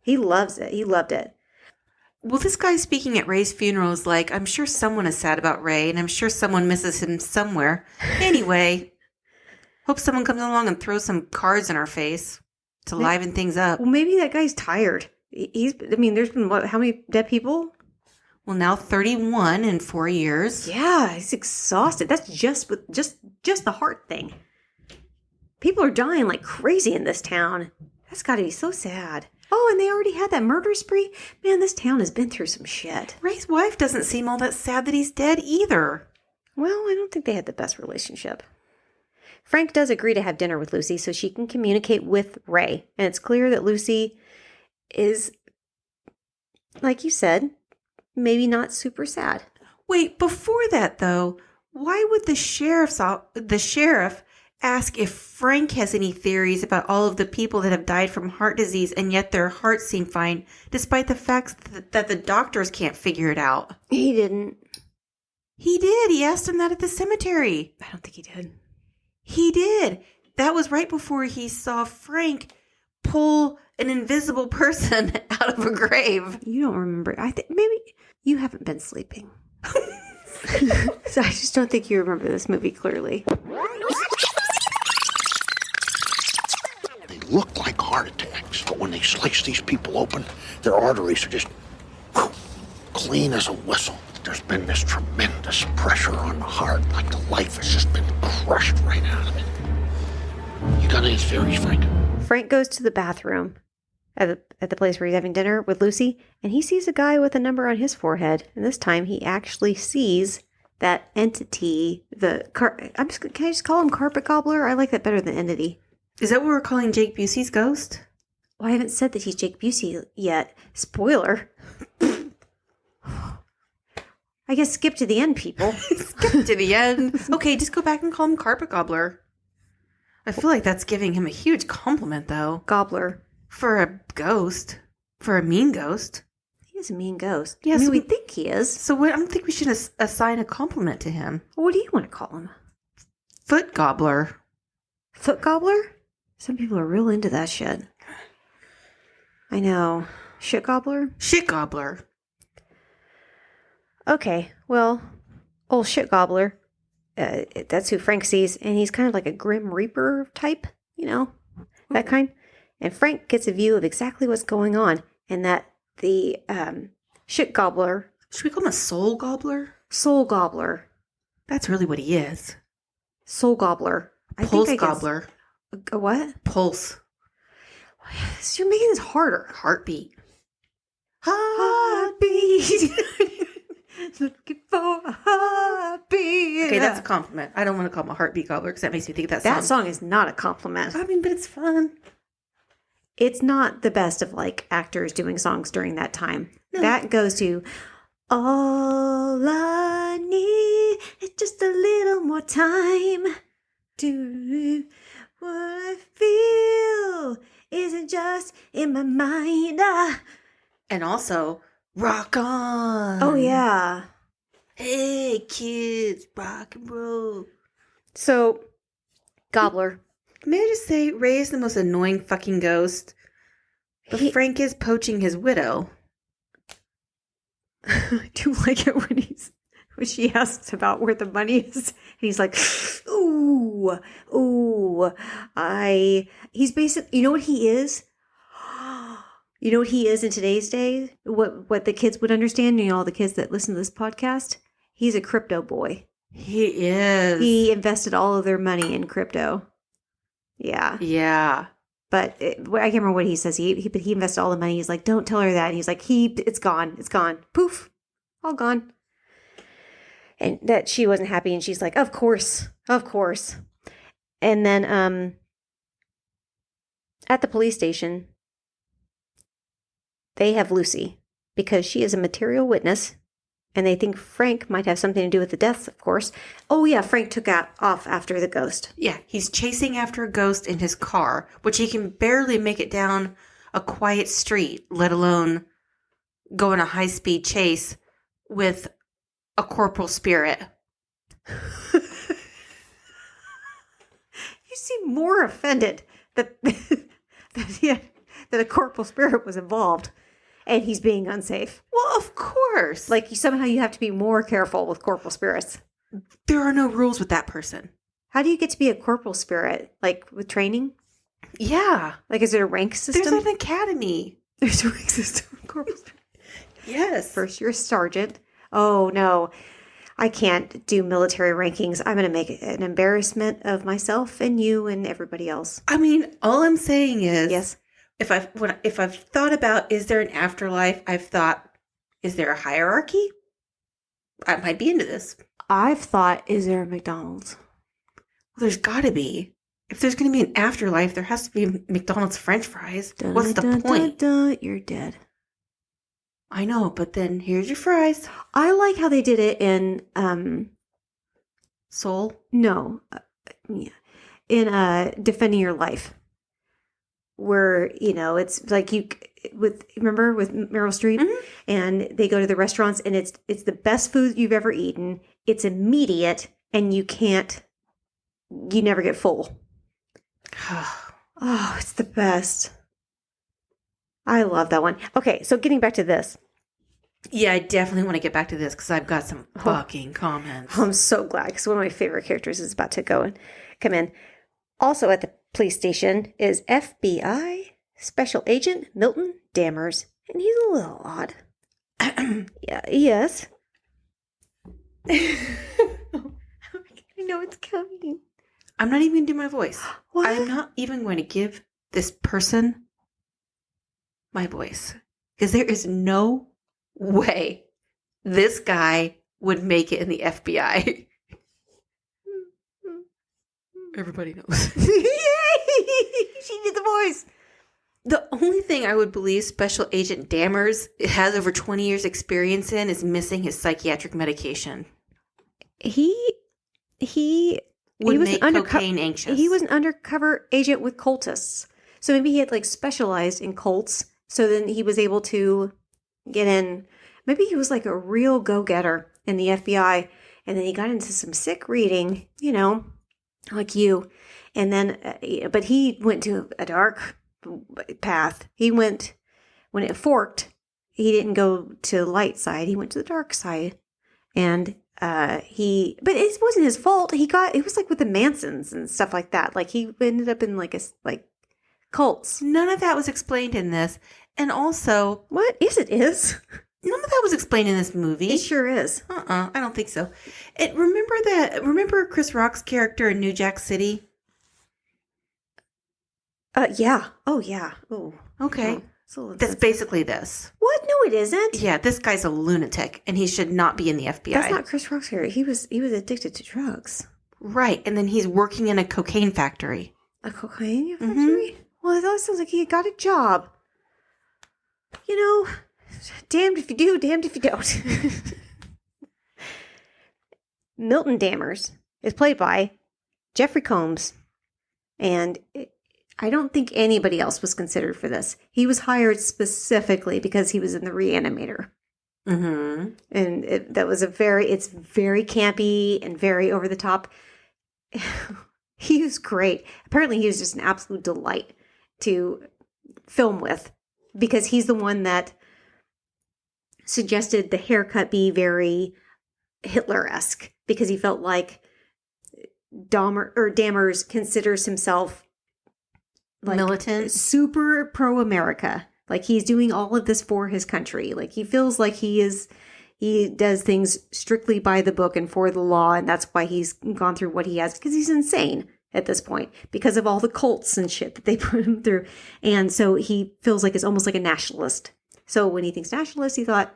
He loves it. He loved it. Well, this guy speaking at Ray's funeral is like, I'm sure someone is sad about Ray, and I'm sure someone misses him somewhere. Anyway, hope someone comes along and throws some cards in our face to liven things up. Well, maybe that guy's tired. I mean, there's been how many dead people? Well, now 31 in 4 years. Yeah, he's exhausted. That's just the heart thing. People are dying like crazy in this town. That's got to be so sad. Oh, and they already had that murder spree? Man, this town has been through some shit. Ray's wife doesn't seem all that sad that he's dead either. Well, I don't think they had the best relationship. Frank does agree to have dinner with Lucy so she can communicate with Ray. And it's clear that Lucy is, like you said, maybe not super sad. Wait, before that though, why would the sheriff ask if Frank has any theories about all of the people that have died from heart disease and yet their hearts seem fine, despite the fact that the doctors can't figure it out? He didn't. He did. He asked him that at the cemetery. I don't think he did. He did. That was right before he saw Frank pull an invisible person out of a grave. You don't remember. I think maybe you haven't been sleeping. So I just don't think you remember this movie clearly. They look like heart attacks, but when they slice these people open, their arteries are just clean as a whistle. There's been this tremendous pressure on the heart, like the life has just been crushed right out of it. You got any theories, Frank? Frank goes to the bathroom at the place where he's having dinner with Lucy, and he sees a guy with a number on his forehead. And this time, he actually sees that entity. Can I just call him Carpet Gobbler? I like that better than entity. Is that what we're calling Jake Busey's ghost? Well, I haven't said that he's Jake Busey yet. Spoiler. I guess skip to the end, people. Skip to the end. Okay, just go back and call him Carpet Gobbler. I feel like that's giving him a huge compliment, though. Gobbler. For a ghost. For a mean ghost. He is a mean ghost. Yes, I mean, we think he is. So I don't think we should assign a compliment to him. What do you want to call him? Foot Gobbler. Foot Gobbler? Some people are real into that shit. I know. Shit Gobbler? Shit Gobbler. Okay, well, old Shit Gobbler, that's who Frank sees, and he's kind of like a Grim Reaper type, you know, that kind. And Frank gets a view of exactly what's going on, and that the Shit Gobbler... Should we call him a Soul Gobbler? Soul Gobbler. That's really what he is. Soul Gobbler. Pulse Gobbler. A what? Pulse. You're making this harder. Heartbeat. Heartbeat. Looking for a heartbeat. Okay, that's a compliment. I don't want to call him a heartbeat gobbler because that makes me think of that song. That song is not a compliment. I mean, but it's fun. It's not the best of like actors doing songs during that time. No. That goes to all I need is just a little more time to what I feel isn't just in my mind. And also, rock on. Oh yeah. Hey, kids, rock and roll. So, Gobbler. May I just say, Ray is the most annoying fucking ghost. But Frank is poaching his widow. I do like it when she asks about where the money is. And he's like, ooh, he's basically, you know what he is? You know what he is in today's day? What the kids would understand, you know, all the kids that listen to this podcast? He's a crypto boy. He is. He invested all of their money in crypto. Yeah. Yeah. But I can't remember what he says. He invested all the money. He's like, don't tell her that. And he's like, it's gone. It's gone. Poof. All gone. And that she wasn't happy. And she's like, of course. Of course. And then at the police station, they have Lucy because she is a material witness. And they think Frank might have something to do with the deaths, of course. Oh, yeah, Frank took off after the ghost. Yeah, he's chasing after a ghost in his car, which he can barely make it down a quiet street, let alone go on a high-speed chase with a corporal spirit. You seem more offended that a corporal spirit was involved. And he's being unsafe. Well, of course. Like, somehow you have to be more careful with corporal spirits. There are no rules with that person. How do you get to be a corporal spirit? Like, with training? Yeah. Like, is there a rank system? There's an academy. There's a rank system with corporal spirit. Yes. First, you're a sergeant. Oh, no. I can't do military rankings. I'm going to make an embarrassment of myself and you and everybody else. I mean, all I'm saying is... Yes. If I've thought about, is there an afterlife? I've thought, is there a hierarchy? I might be into this. I've thought, is there a McDonald's? Well, there's got to be. If there's going to be an afterlife, there has to be McDonald's French fries. What's the point? You're dead. I know, but then here's your fries. I like how they did it in Soul? No. Yeah. In Defending Your Life. Where, you know, it's like remember with Meryl Streep? Mm-hmm. And they go to the restaurants and it's the best food you've ever eaten. It's immediate and you never get full. Oh, it's the best. I love that one. Okay, so getting back to this. Yeah, I definitely want to get back to this because I've got some fucking comments. I'm so glad because one of my favorite characters is about to come in. Also at the police station is FBI Special Agent Milton Dammers, and he's a little odd. Yeah, yes. I know it's coming. I'm not even going to do my voice. What? I'm not even going to give this person my voice because there is no way this guy would make it in the FBI. Everybody knows. Yay! She did the voice. The only thing I would believe Special Agent Dammers has over 20 years experience in is missing his psychiatric medication. He Would was make cocaine anxious. He was an undercover agent with cultists. So maybe he had like specialized in cults. So then he was able to get in. Maybe he was like a real go-getter in the FBI. And then he got into some sick reading, you know, like you. And then, but he went to a dark path. He went, when it forked, he didn't go to the light side. He went to the dark side. And but it wasn't his fault. It was like with the Mansons and stuff like that. Like he ended up in like cults. None of that was explained in this. And also, What? Yes, it is. none of that was explained in this movie. It sure is. I don't think so. Remember Chris Rock's character in New Jack City? Yeah. Oh, yeah. Oh. Okay. It's a little That's intense. basically this. What? No, it isn't. Yeah, this guy's a lunatic, and he should not be in the FBI. That's not Chris Rock's character. He was addicted to drugs. Right, and then he's working in a cocaine factory. A cocaine factory? Well, that sounds like he got a job. You know, damned if you do, damned if you don't. Milton Dammers is played by Jeffrey Combs. And I don't think anybody else was considered for this. He was hired specifically because he was in The Reanimator. Mm-hmm. And it's very campy and very over the top. He was great. Apparently he was just an absolute delight to film with because he's the one that suggested the haircut be very Hitler-esque because he felt like Dammers considers himself like Militant. super pro-America. Like he's doing all of this for his country. Like he feels like he does things strictly by the book and for the law. And that's why he's gone through what he has because he's insane at this point because of all the cults and shit that they put him through. And so he feels like it's almost like a nationalist. So when he thinks nationalist, he thought,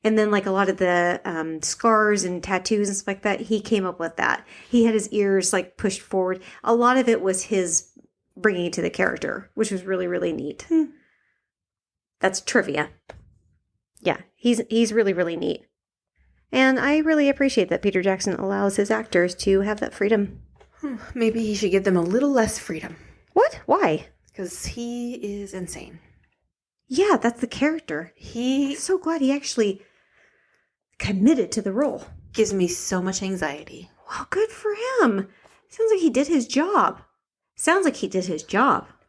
and then like a lot of the scars and tattoos and stuff like that, he came up with that. He had his ears like pushed forward. A lot of it was his bringing it to the character, which was really, really neat. That's trivia. Yeah, he's really, really neat. And I really appreciate that Peter Jackson allows his actors to have that freedom. Maybe he should give them a little less freedom. What? Why? Because he is insane. Yeah, that's the character. I'm so glad he actually committed to the role. Gives me so much anxiety. Well, good for him. Sounds like he did his job.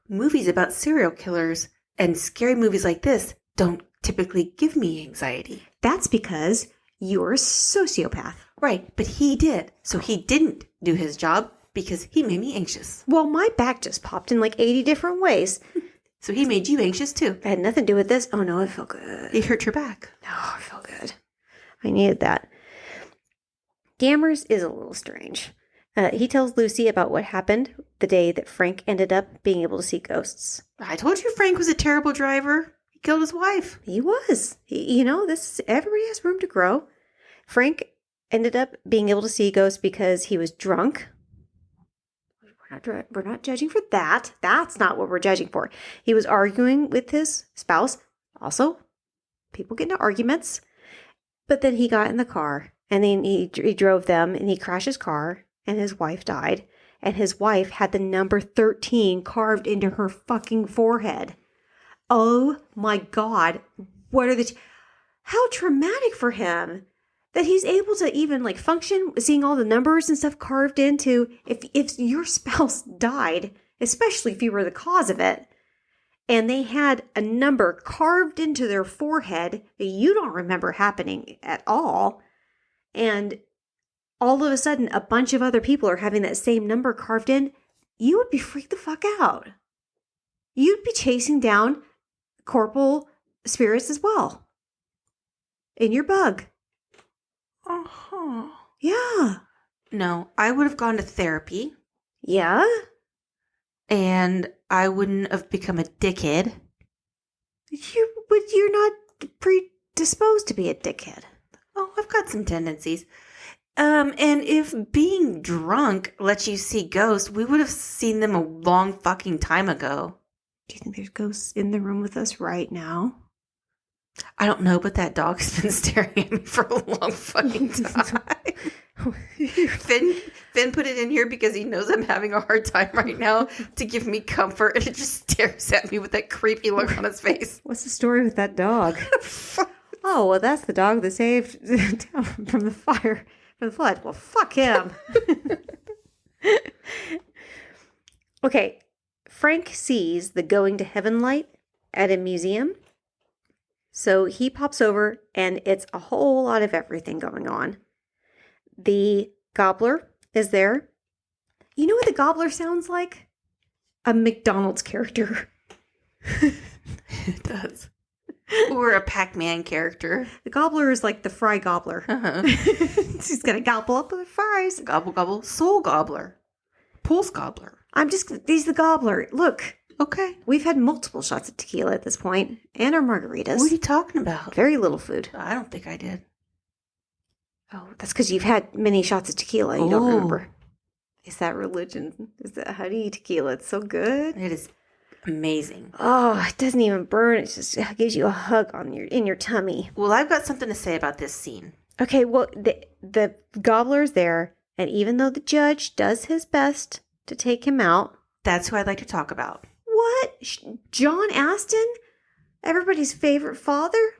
Movies about serial killers and scary movies like this don't typically give me anxiety. That's because you're a sociopath. Right, but he did. So he didn't do his job because he made me anxious. Well, my back just popped in like 80 different ways. So he made you anxious too. It had nothing to do with this. Oh, no, it felt good. He hurt your back. No, it felt good. I needed that. Dammers is a little strange. He tells Lucy about what happened the day that Frank ended up being able to see ghosts. I told you Frank was a terrible driver. He killed his wife. He was. Everybody has room to grow. Frank ended up being able to see ghosts because he was drunk. We're not judging for that. That's not what we're judging for. He was arguing with his spouse. Also, people get into arguments. But then he got in the car and then he drove them and he crashed his car and his wife died. And his wife had the number 13 carved into her fucking forehead. Oh my God. How traumatic for him that he's able to even like function, seeing all the numbers and stuff carved into. If your spouse died, especially if you were the cause of it, and they had a number carved into their forehead that you don't remember happening at all, and all of a sudden a bunch of other people are having that same number carved in, you would be freaked the fuck out. You'd be chasing down corporal spirits as well. In your bug. Uh-huh. Yeah. No, I would have gone to therapy. Yeah? And I wouldn't have become a dickhead. You're not predisposed to be a dickhead. Oh, I've got some tendencies. And if being drunk lets you see ghosts, we would have seen them a long fucking time ago. Do you think there's ghosts in the room with us right now? I don't know, but that dog's been staring at me for a long fucking time. Finn put it in here because he knows I'm having a hard time right now to give me comfort, and it just stares at me with that creepy look on his face. What's the story with that dog? Oh, well, that's the dog that saved from the fire, from the flood. Well, fuck him. Okay, Frank sees the going to heaven light at a museum. So he pops over, and it's a whole lot of everything going on. The gobbler is there. You know what the gobbler sounds like? A McDonald's character. It does. Or a Pac-Man character. The gobbler is like the fry gobbler. Uh-huh. She's going to gobble up the fries. Gobble, gobble. Soul gobbler. Pulse gobbler. He's the gobbler. Look, Okay. We've had multiple shots of tequila at this point, and our margaritas. What are you talking about? Very little food. I don't think I did. Oh, that's because you've had many shots of tequila. You don't remember. Is that religion? Is that how do you eat tequila? It's so good. It is amazing. Oh, it doesn't even burn. It gives you a hug in your tummy. Well, I've got something to say about this scene. Okay, well, the gobbler's there, and even though the judge does his best to take him out. That's who I'd like to talk about. What? John Astin? Everybody's favorite father?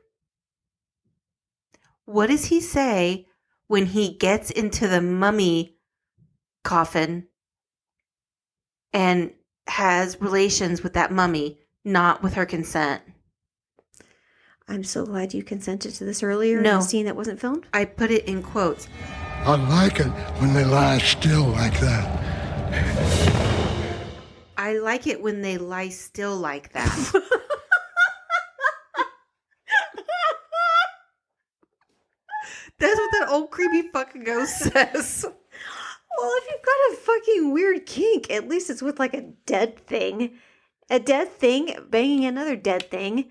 What does he say when he gets into the mummy coffin and has relations with that mummy, not with her consent? I'm so glad you consented to this earlier in No. the scene that wasn't filmed. I put it in quotes. I like it when they lie still like that. I like it when they lie still like that. That's what that old creepy fucking ghost says. Well, if you've got a fucking weird kink, at least it's with like a dead thing. A dead thing banging another dead thing.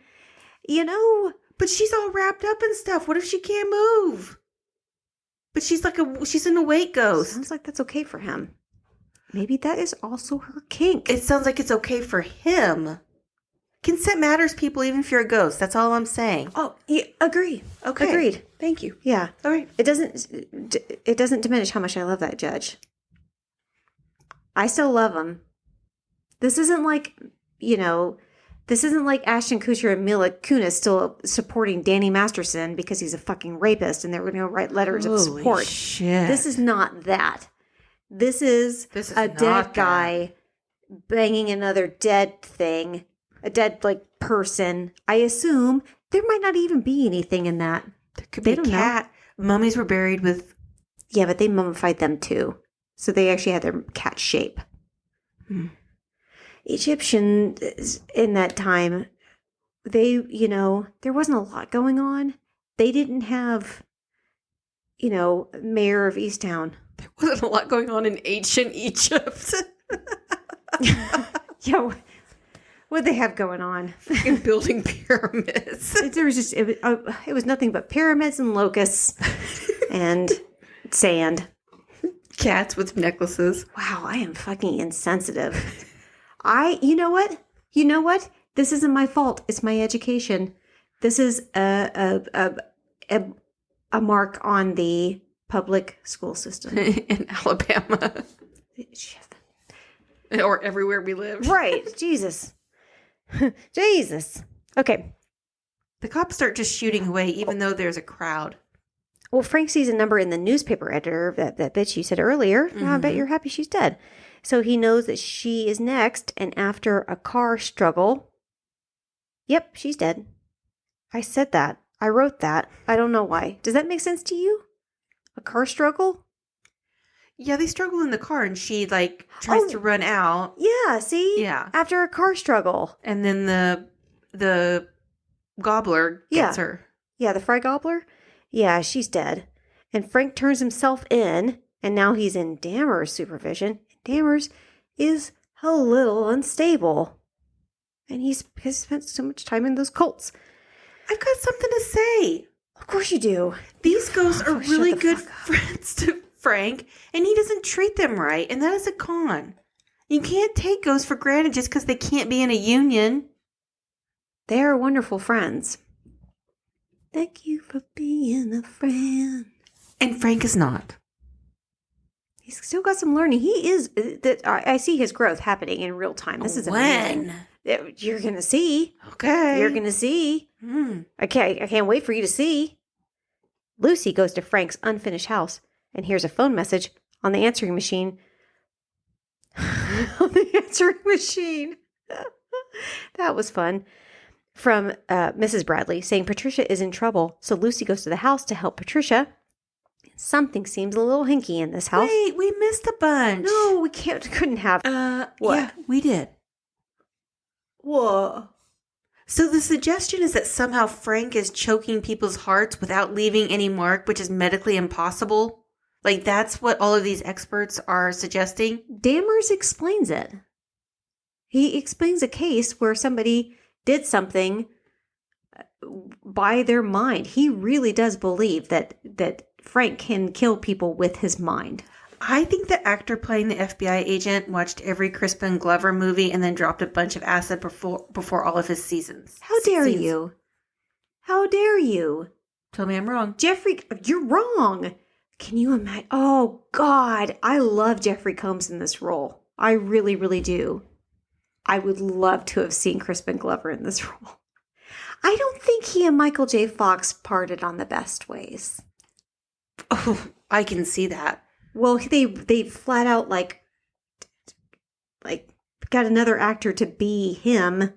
You know, But she's all wrapped up and stuff. What if she can't move? But she's an awake ghost. sounds like that's okay for him. Maybe that is also her kink. It sounds like it's okay for him. Consent matters, people, even if you're a ghost. That's all I'm saying. Oh, yeah, agree. Okay. Agreed. Thank you. Yeah. All right. It doesn't diminish how much I love that judge. I still love him. This isn't like, this isn't like Ashton Kutcher and Mila Kunis still supporting Danny Masterson because he's a fucking rapist and they're going to write letters of Holy support. shit. This is not that. This is a not dead that. guy banging another dead thing, a dead person. I assume there might not even be anything in that. There could They be a don't know. cat. Mummies were buried with... Yeah, but they mummified them too. So they actually had their cat shape. Egyptians in that time, they, there wasn't a lot going on. They didn't have, mayor of Easttown. There wasn't a lot going on in ancient Egypt. Yeah, what'd they have going on? Fucking building pyramids. There was just, it was nothing but pyramids and locusts and sand. Cats with necklaces. Wow, I am fucking insensitive. You know what? This isn't my fault. It's my education. This is a mark on the public school system. In Alabama. Or everywhere we live. Right. Jesus. Jesus. Okay. The cops start just shooting away even though there's a crowd. Well, Frank sees a number in the newspaper editor, that bitch you said earlier. I bet you're happy she's dead. So he knows that she is next, and after a car struggle... Yep, she's dead. I said that. I wrote that. I don't know why. Does that make sense to you? A car struggle? Yeah, they struggle in the car and she tries to run out. Yeah, see? Yeah. After a car struggle. And then the gobbler gets her. Yeah, the fry gobbler? Yeah, she's dead. And Frank turns himself in, and now he's in Dammers' supervision. Dammers is a little unstable. And he's spent so much time in those cults. I've got something to say. Of course you do. These ghosts are Shut really the good fuck up. friends to Frank, and he doesn't treat them right, and that is a con. You can't take ghosts for granted just because they can't be in a union. They are wonderful friends. Thank you for being a friend. And Frank is not. He's still got some learning. He is. I see his growth happening in real time. This is amazing. You're gonna see. Okay. You're gonna see. I can't wait for you to see. Lucy goes to Frank's unfinished house and hears a phone message on the answering machine. On the answering machine. That was fun. From Mrs. Bradley saying Patricia is in trouble. So Lucy goes to the house to help Patricia. Something seems a little hinky in this house. Wait, we missed a bunch. No, we couldn't have. What? Yeah, we did. Whoa. So the suggestion is that somehow Frank is choking people's hearts without leaving any mark, which is medically impossible. That's what all of these experts are suggesting. Dammers explains it. He explains a case where somebody did something by their mind. He really does believe that Frank can kill people with his mind. I think the actor playing the FBI agent watched every Crispin Glover movie and then dropped a bunch of acid before all of his seasons. How dare you? How dare you? Tell me I'm wrong. Jeffrey, you're wrong. Can you imagine? Oh, God. I love Jeffrey Combs in this role. I really, really do. I would love to have seen Crispin Glover in this role. I don't think he and Michael J. Fox parted on the best ways. Oh, I can see that. Well, they flat out like got another actor to be him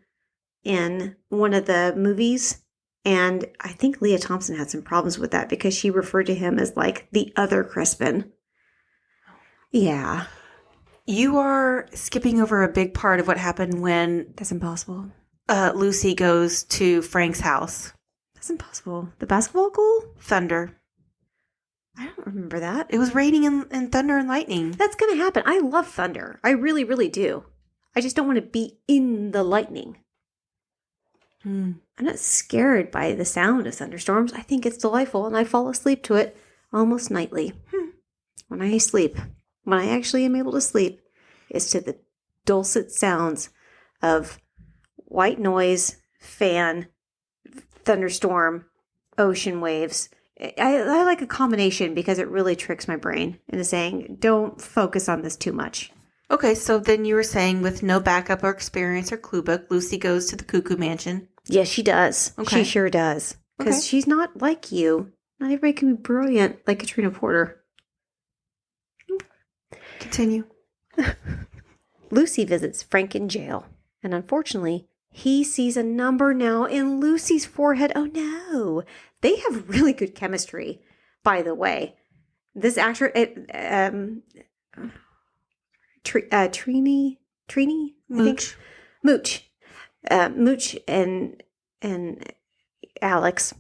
in one of the movies. And I think Leah Thompson had some problems with that because she referred to him as like the other Crispin. Yeah. You are skipping over a big part of what happened when That's impossible. Lucy goes to Frank's house. That's impossible. The basketball goal? Thunder. I don't remember that. It was raining and thunder and lightning. That's going to happen. I love thunder. I really, really do. I just don't want to be in the lightning. I'm not scared by the sound of thunderstorms. I think it's delightful, and I fall asleep to it almost nightly. When I sleep, when I actually am able to sleep, is to the dulcet sounds of white noise, fan, thunderstorm, ocean waves. I like a combination because it really tricks my brain into saying, don't focus on this too much. Okay, so then you were saying with no backup or experience or clue book, Lucy goes to the cuckoo mansion. Yes, she does. Okay. She sure does. Because Okay. she's not like you. Not everybody can be brilliant like Katrina Porter. Continue. Lucy visits Frank in jail. And unfortunately, he sees a number now in Lucy's forehead. Oh no. They have really good chemistry, by the way. This actor, Trini, Mooch. Mooch. Mooch and Alex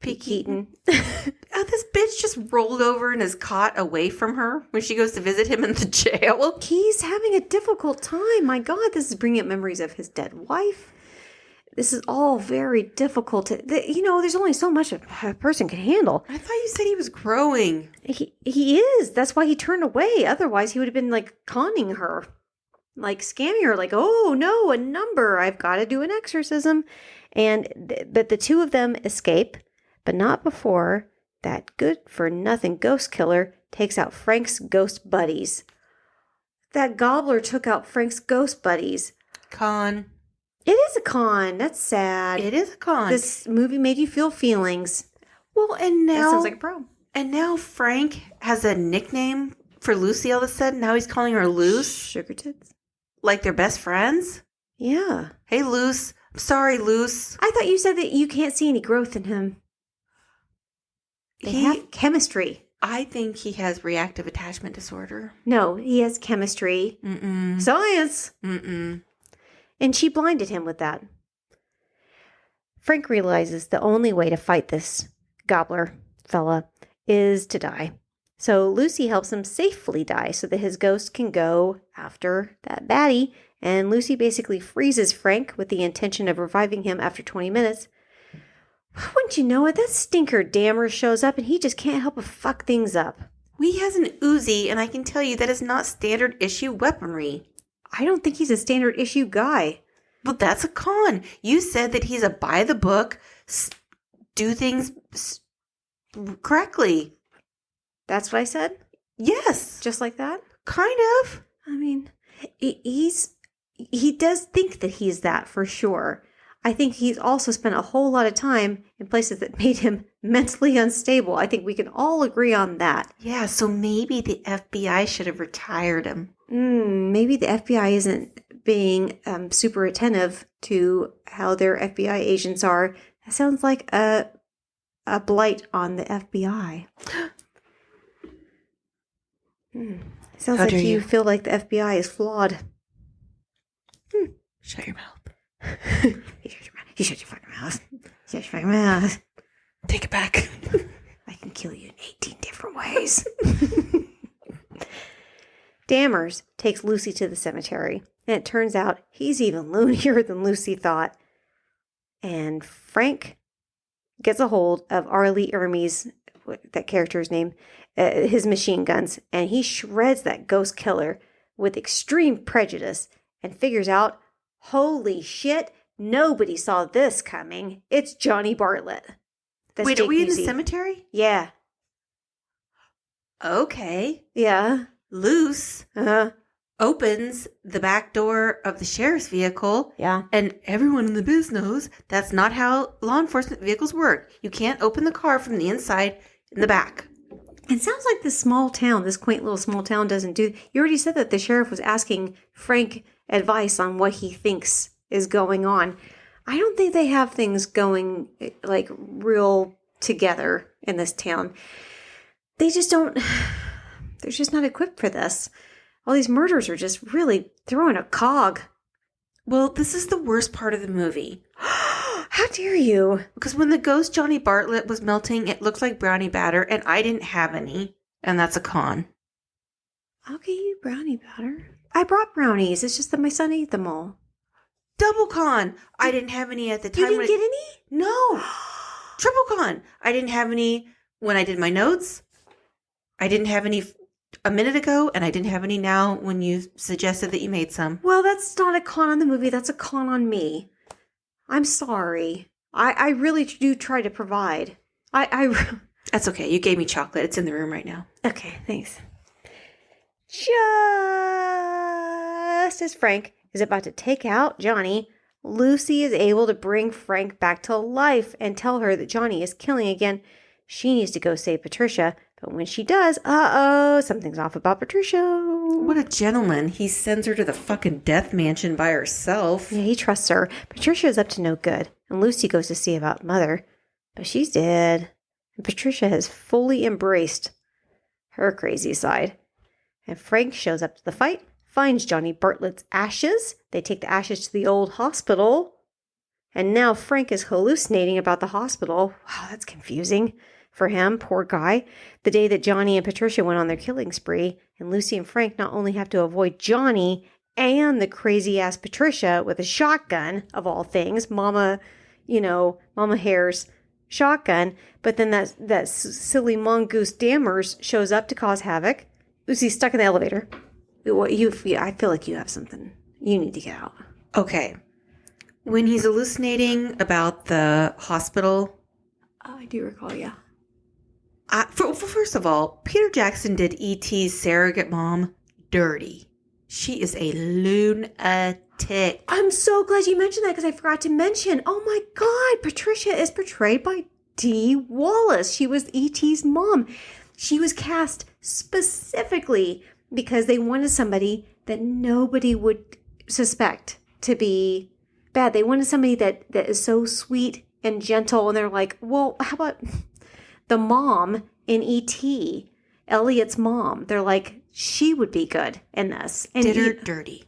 Pete Keaton. Oh, this bitch just rolled over in his cot away from her when she goes to visit him in the jail. He's having a difficult time. My God, this is bringing up memories of his dead wife. This is all very difficult. There's only so much a person can handle. I thought you said he was growing. He is. That's why he turned away. Otherwise, he would have been like conning her, like scamming her. Like, oh no, a number. I've got to do an exorcism. But the two of them escape, but not before that good-for-nothing ghost killer takes out Frank's ghost buddies. That gobbler took out Frank's ghost buddies. Con. It is a con. That's sad. It is a con. This movie made you feel feelings. Well, and now That sounds like a pro. And now Frank has a nickname for Lucy all of a sudden. Now he's calling her Luce. Sugar tits? Like they're best friends? Yeah. Hey, Luce. I'm sorry, Luce. I thought you said that you can't see any growth in him. They have chemistry. I think he has reactive attachment disorder. No, he has chemistry. Mm-mm. Science. Mm-mm. And she blinded him with that. Frank realizes the only way to fight this gobbler fella is to die. So Lucy helps him safely die so that his ghost can go after that baddie. And Lucy basically freezes Frank with the intention of reviving him after 20 minutes. Wouldn't you know it? That stinker Dammer shows up and he just can't help but fuck things up. He has an Uzi, and I can tell you that is not standard issue weaponry. I don't think he's a standard issue guy. But that's a con. You said that he's a by the book, do things correctly. That's what I said? Yes. Just like that? Kind of. I mean, he does think that he's that for sure. I think he's also spent a whole lot of time in places that made him mentally unstable. I think we can all agree on that. Yeah, so maybe the FBI should have retired him. Maybe the FBI isn't being super attentive to how their FBI agents are. That sounds like a blight on the FBI. Sounds How like dare you you. feel like the FBI is flawed. Shut your mouth. You shut your fucking mouth. Shut your fucking mouth. Take it back. I can kill you in 18 different ways. Dammers takes Lucy to the cemetery. And it turns out he's even loonier than Lucy thought. And Frank gets a hold of Arlie Ermey's, that character's name, his machine guns, and he shreds that ghost killer with extreme prejudice and figures out, holy shit, nobody saw this coming. It's Johnny Bartlett. That's Wait, Jake are we in the Busey. cemetery? Yeah. Okay. Yeah. Luce opens the back door of the sheriff's vehicle. Yeah. And everyone in the biz knows that's not how law enforcement vehicles work. You can't open the car from the inside in the back. It sounds like this small town, this quaint little small town doesn't do... You already said that the sheriff was asking Frank advice on what he thinks is going on. I don't think they have things going, like, real together in this town. They just don't... They're just not equipped for this. All these murders are just really throwing a cog. Well, this is the worst part of the movie. How dare you? Because when the ghost Johnny Bartlett was melting, it looked like brownie batter, and I didn't have any. And that's a con. I'll get you brownie batter. I brought brownies. It's just that my son ate them all. Double con. I didn't have any at the time. You didn't get any? No. Triple con. I didn't have any when I did my notes. I didn't have any a minute ago, and I didn't have any now when you suggested that you made some. Well, that's not a con on the movie. That's a con on me. I'm sorry. I really do try to provide. That's okay. You gave me chocolate. It's in the room right now. Okay, thanks. Just as Frank is about to take out Johnny, Lucy is able to bring Frank back to life and tell her that Johnny is killing again. She needs to go save Patricia, but when she does, something's off about Patricia. What a gentleman. He sends her to the fucking death mansion by herself. Yeah, he trusts her. Patricia is up to no good, and Lucy goes to see about Mother, but she's dead, and Patricia has fully embraced her crazy side. And Frank shows up to the fight, finds Johnny Bartlett's ashes. They take the ashes to the old hospital, and now Frank is hallucinating about the hospital. Wow, that's confusing for him, poor guy. The day that Johnny and Patricia went on their killing spree, and Lucy and Frank not only have to avoid Johnny and the crazy-ass Patricia with a shotgun, of all things, Mama Hare's shotgun, but then that silly mongoose Dammers shows up to cause havoc. Lucy's stuck in the elevator. I feel like you have something. You need to get out. Okay. When he's hallucinating about the hospital... I do recall, yeah. First of all, Peter Jackson did E.T.'s surrogate mom dirty. She is a lunatic. I'm so glad you mentioned that because I forgot to mention. Oh my God, Patricia is portrayed by Dee Wallace. She was E.T.'s mom. She was cast specifically because they wanted somebody that nobody would suspect to be bad. They wanted somebody that is so sweet and gentle, and they're like, well, how about the mom in E.T., Elliot's mom? They're like, she would be good in this. And did her dirty.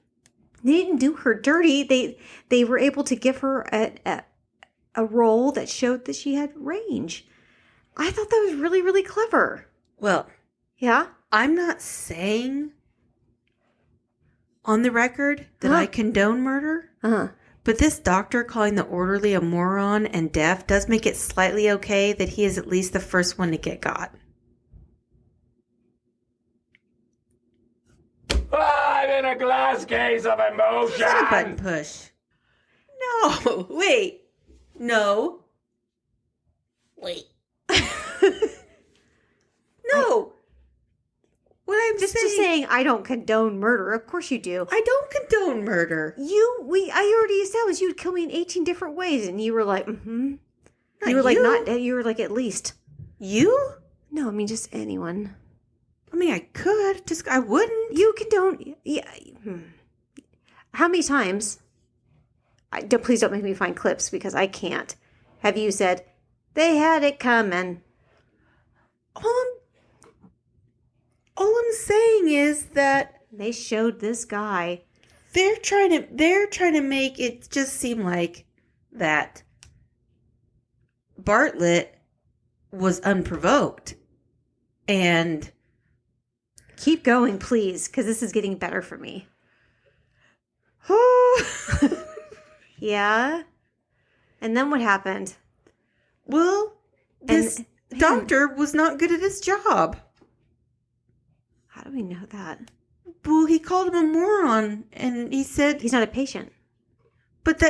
They didn't do her dirty. They were able to give her a role that showed that she had range. I thought that was really, really clever. Well, yeah? I'm not saying on the record that I condone murder. Uh-huh. But this doctor calling the orderly a moron and deaf does make it slightly okay that he is at least the first one to get got. I'm in a glass case of emotion. That's a button push. No, wait. No. Wait. No. What I'm Just saying, I don't condone murder. Of course you do. I don't condone murder. I already established you would kill me in 18 different ways, and you were like, mm-hmm. You were like, you were like, at least. You? No, I mean, just anyone. I mean, I could. I wouldn't. You condone. Yeah. How many times? Please don't make me find clips because I can't. Have you said, they had it coming? All I'm saying is that they showed this guy. They're trying to make it just seem like that Bartlett was unprovoked. And Keep going, please, because this is getting better for me. Yeah. And then what happened? Well, this doctor was not good at his job. How do we know that? Well, he called him a moron, and he said He's not a patient. But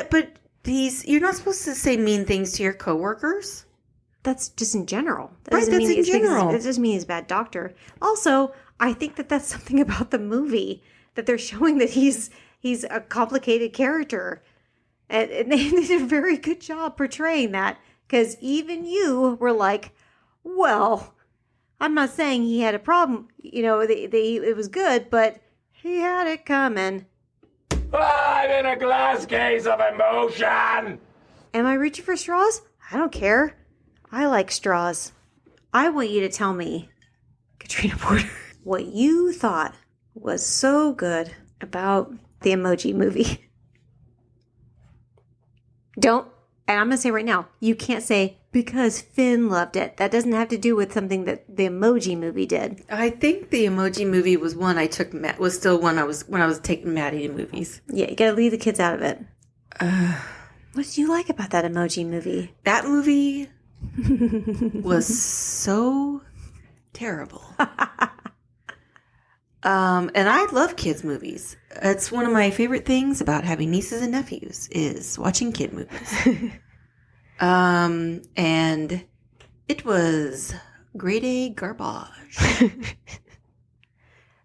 you're not supposed to say mean things to your coworkers. That's just in general. Right, that's in general. It doesn't mean he's a bad doctor. Also, I think that that's something about the movie that they're showing that he's a complicated character. And they did a very good job portraying that. Because even you were like, well, I'm not saying he had a problem. You know, it was good, but he had it coming. I'm in a glass case of emotion. Am I reaching for straws? I don't care. I like straws. I want you to tell me, Katrina Porter, what you thought was so good about the Emoji Movie. And I'm going to say right now, you can't say because Finn loved it. That doesn't have to do with something that the Emoji Movie did. I think the Emoji Movie was one I took. Was still one I was when I was taking Maddie to movies. Yeah, you got to leave the kids out of it. What did you like about that Emoji Movie? That movie was so terrible. And I love kids' movies. It's one of my favorite things about having nieces and nephews is watching kid movies. And it was grade A garbage.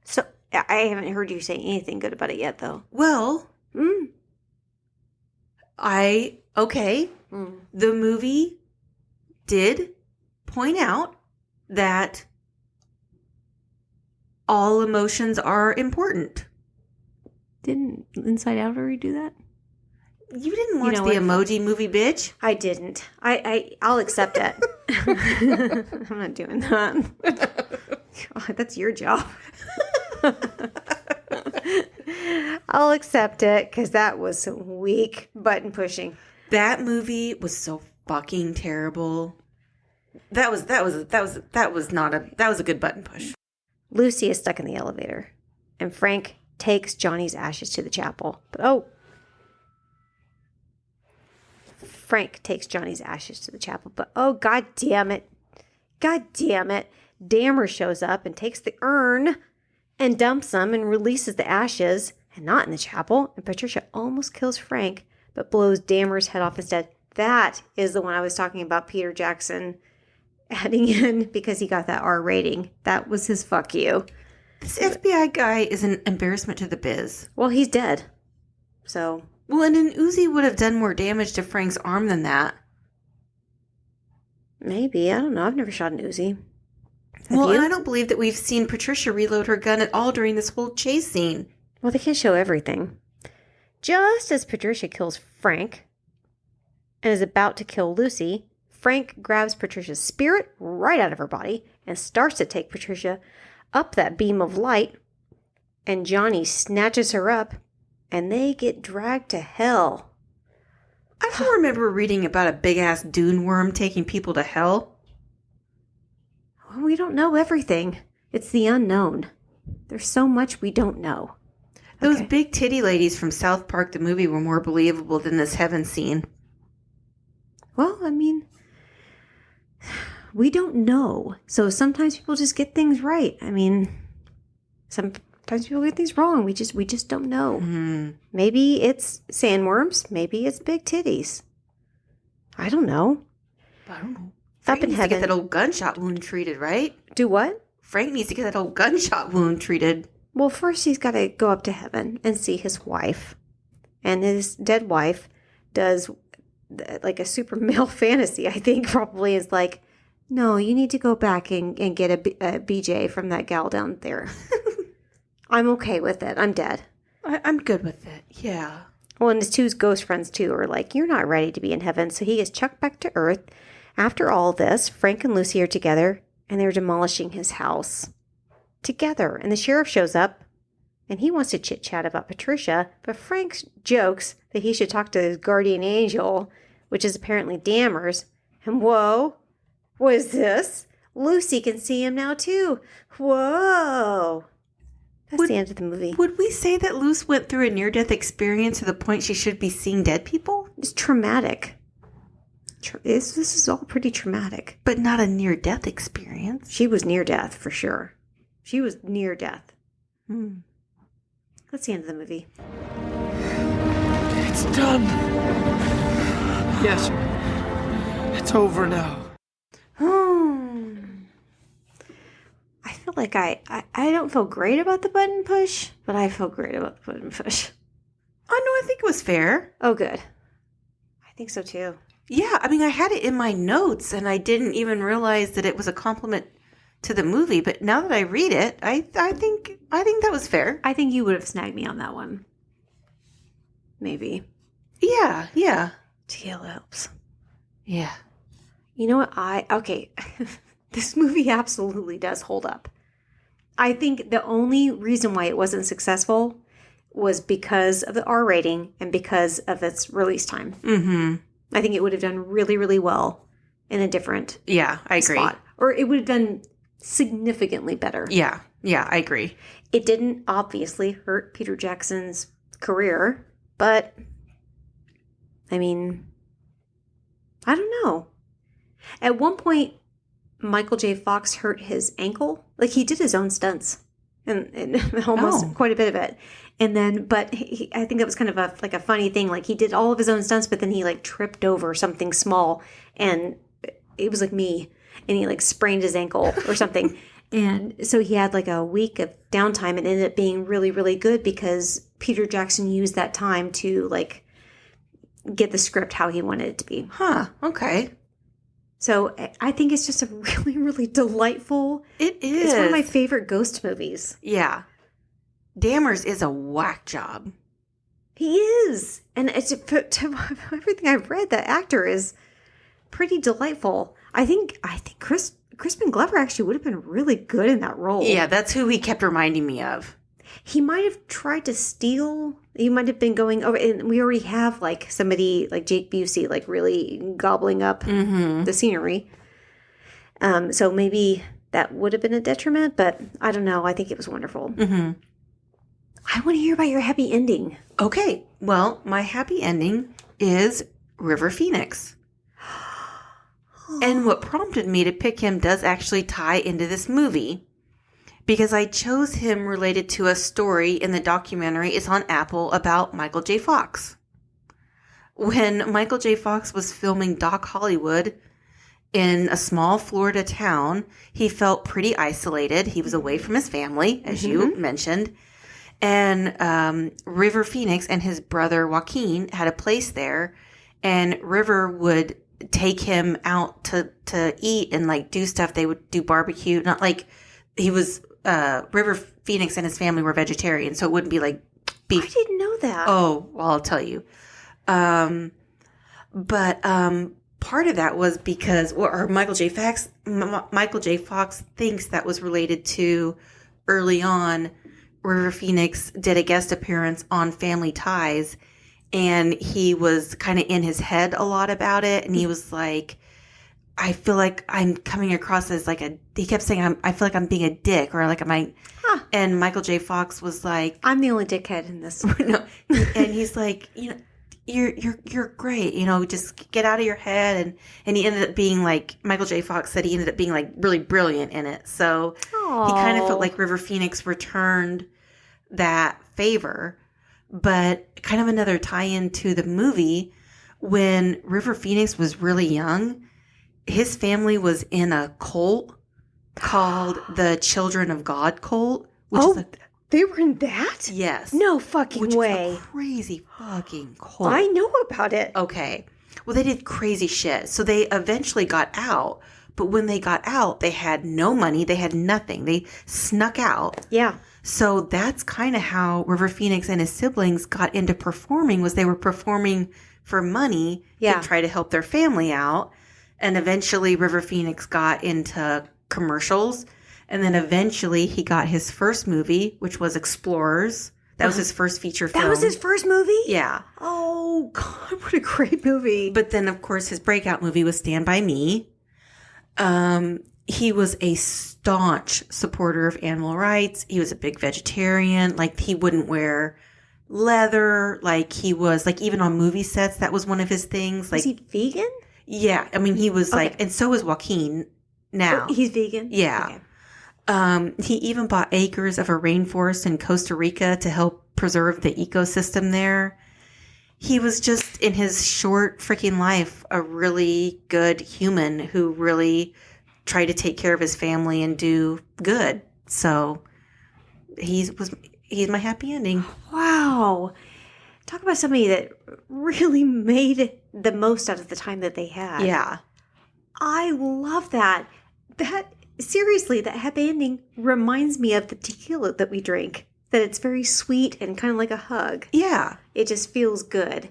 So I haven't heard you say anything good about it yet, though. Well, the movie did point out that all emotions are important. Didn't Inside Out already do that? You didn't watch know the what? Emoji Movie, bitch. I didn't. I'll accept it. I'm not doing that. God, that's your job. I'll accept it because that was some weak button pushing. That movie was so fucking terrible. That was a good button push. Lucy is stuck in the elevator, and Frank takes Johnny's ashes to the chapel. Frank takes Johnny's ashes to the chapel, but god damn it. Dammer shows up and takes the urn and dumps them and releases the ashes, and not in the chapel, and Patricia almost kills Frank, but blows Dammer's head off instead. That is the one I was talking about, Peter Jackson adding in because he got that R rating. That was his fuck you. This FBI guy is an embarrassment to the biz. Well, he's dead. So. Well, and an Uzi would have done more damage to Frank's arm than that. Maybe. I don't know. I've never shot an Uzi. Well, and I don't believe that we've seen Patricia reload her gun at all during this whole chase scene. Well, they can't show everything. Just as Patricia kills Frank and is about to kill Lucy, Frank grabs Patricia's spirit right out of her body and starts to take Patricia up that beam of light, and Johnny snatches her up, and they get dragged to hell. I don't remember reading about a big-ass dune worm taking people to hell. Well, we don't know everything. It's the unknown. There's so much we don't know. Those big titty ladies from South Park, the movie, were more believable than this heaven scene. Well, I mean, we don't know. So sometimes people just get things right. I mean, sometimes people get things wrong. We just don't know. Mm-hmm. Maybe it's sandworms. Maybe it's big titties. I don't know. Frank Up in needs heaven. to get that old gunshot wound treated, right? Do what? Frank needs to get that old gunshot wound treated. Well, first he's got to go up to heaven and see his wife. And his dead wife does like a super male fantasy, I think, probably is like, no, you need to go back and get a BJ from that gal down there. I'm okay with it. I'm dead. I'm good with it. Yeah. Well, and his two ghost friends, too, are like, you're not ready to be in heaven. So he gets chucked back to earth. After all this, Frank and Lucy are together, and they're demolishing his house together. And the sheriff shows up, and he wants to chit-chat about Patricia, but Frank jokes that he should talk to his guardian angel, which is apparently Dammers. And whoa, what is this? Lucy can see him now, too. Whoa. That's the end of the movie. Would we say that Luce went through a near-death experience to the point she should be seeing dead people? It's traumatic. This is all pretty traumatic. But not a near-death experience. She was near death, for sure. She was near death. That's the end of the movie. It's done. Yes. It's over now. I feel like I don't feel great about the button push, but I feel great about the button push. Oh, no, I think it was fair. Oh, good. I think so, too. Yeah, I mean, I had it in my notes, and I didn't even realize that it was a compliment to the movie. But now that I read it, I think that was fair. I think you would have snagged me on that one. Maybe. Yeah. TL helps. Yeah. You know what? Okay. This movie absolutely does hold up. I think the only reason why it wasn't successful was because of the R rating and because of its release time. Mm-hmm. I think it would have done really, really well in a different I agree. spot. Or it would have done significantly better. Yeah, I agree. It didn't obviously hurt Peter Jackson's career, but I mean, I don't know. At one point, Michael J. Fox hurt his ankle. Like, he did his own stunts and almost quite a bit of it. And then, but I think that was kind of a funny thing. Like, he did all of his own stunts, but then he like tripped over something small, and it was like me, and he like sprained his ankle or something. And so he had like a week of downtime, and ended up being really, really good because Peter Jackson used that time to like get the script how he wanted it to be. Huh. Okay. So I think it's just a really, really delightful. It is. It's one of my favorite ghost movies. Yeah. Dammers is a whack job. He is. And it's to everything I've read, that actor is pretty delightful. I think Crispin Glover actually would have been really good in that role. Yeah, that's who he kept reminding me of. He might have tried to steal. He might have been going over, and we already have like somebody like Jake Busey like really gobbling up the scenery. So maybe that would have been a detriment, but I don't know. I think it was wonderful. Mm-hmm. I want to hear about your happy ending. Okay, well, my happy ending is River Phoenix. And what prompted me to pick him does actually tie into this movie, because I chose him related to a story in the documentary. It's on Apple about Michael J. Fox. When Michael J. Fox was filming Doc Hollywood in a small Florida town, he felt pretty isolated. He was away from his family, as you mentioned. And River Phoenix and his brother Joaquin had a place there, and River would take him out to eat and like do stuff. They would do barbecue, not like he was River Phoenix and his family were vegetarian, so it wouldn't be like beef. I didn't know that. Oh, well, I'll tell you. But part of that was because, or Michael J. Fox thinks that was related to early on. River Phoenix did a guest appearance on Family Ties, and he was kind of in his head a lot about it, and he was like, I feel like I'm coming across as like he kept saying, I feel like I'm being a dick, or like, and Michael J. Fox was like, I'm the only dickhead in this. No, and he's like, you're great, just get out of your head, and he ended up being like, Michael J. Fox said he ended up being like really brilliant in it, so he kind of felt like River Phoenix returned that favor. But kind of another tie-in to the movie, when River Phoenix was really young, his family was in a cult called the Children of God cult. They were in that? Yes. No fucking way. Is a crazy fucking cult. I know about it. Okay. Well, they did crazy shit. So they eventually got out. But when they got out, they had no money. They had nothing. They snuck out. Yeah. So that's kind of how River Phoenix and his siblings got into performing, was they were performing for money to try to help their family out. And eventually River Phoenix got into commercials. And then eventually he got his first movie, which was Explorers. That was his first feature film. That was his first movie? Yeah. Oh, God, what a great movie. But then, of course, his breakout movie was Stand By Me. he was a staunch supporter of animal rights. He was a big vegetarian. Like, he wouldn't wear leather. Like, he was, like, even on movie sets, that was one of his things. Like, Is he vegan? yeah. I mean, he was Okay. like, and so is Joaquin now. Oh, he's vegan? Yeah. Okay. He even bought acres of a rainforest in Costa Rica to help preserve the ecosystem there. He was just, in his short freaking life, a really good human who really tried to take care of his family and do good. So he's my happy ending. Wow. Talk about somebody that really made the most out of the time that they had. Yeah. I love that. Seriously, that happy ending reminds me of the tequila that we drink. That it's very sweet and kind of like a hug. Yeah. It just feels good.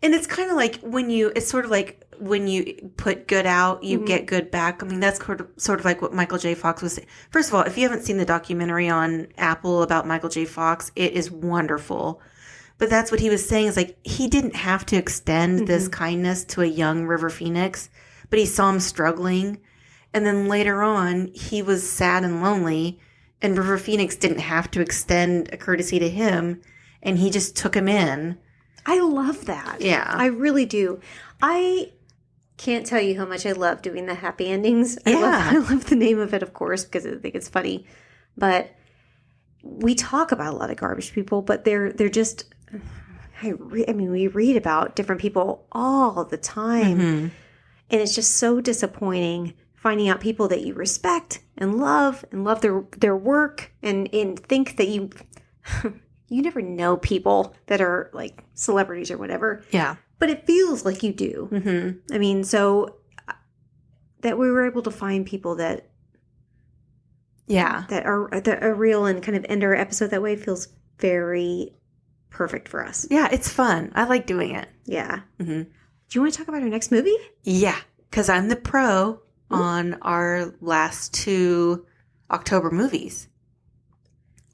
And it's kind of like it's sort of like when you put good out, you get good back. I mean, that's sort of like what Michael J. Fox was saying. First of all, if you haven't seen the documentary on Apple about Michael J. Fox, it is wonderful. But that's what he was saying, is like, he didn't have to extend this kindness to a young River Phoenix, but he saw him struggling. And then later on, he was sad and lonely, and River Phoenix didn't have to extend a courtesy to him, and he just took him in. I love that. Yeah. I really do. I can't tell you how much I love doing the happy endings. Yeah. I love the name of it, of course, because I think it's funny. But we talk about a lot of garbage people, but they're just, I mean, we read about different people all the time. And it's just so disappointing finding out people that you respect and love their work and think that you never know people that are like celebrities or whatever. Yeah. But it feels like you do. Mm-hmm. I mean, so that we were able to find people that Yeah. that are real and kind of end our episode that way feels very perfect for us. Yeah, it's fun. I like doing it. Yeah. Mm-hmm. Do you want to talk about our next movie? Yeah, because I'm the pro on our last 2 October movies.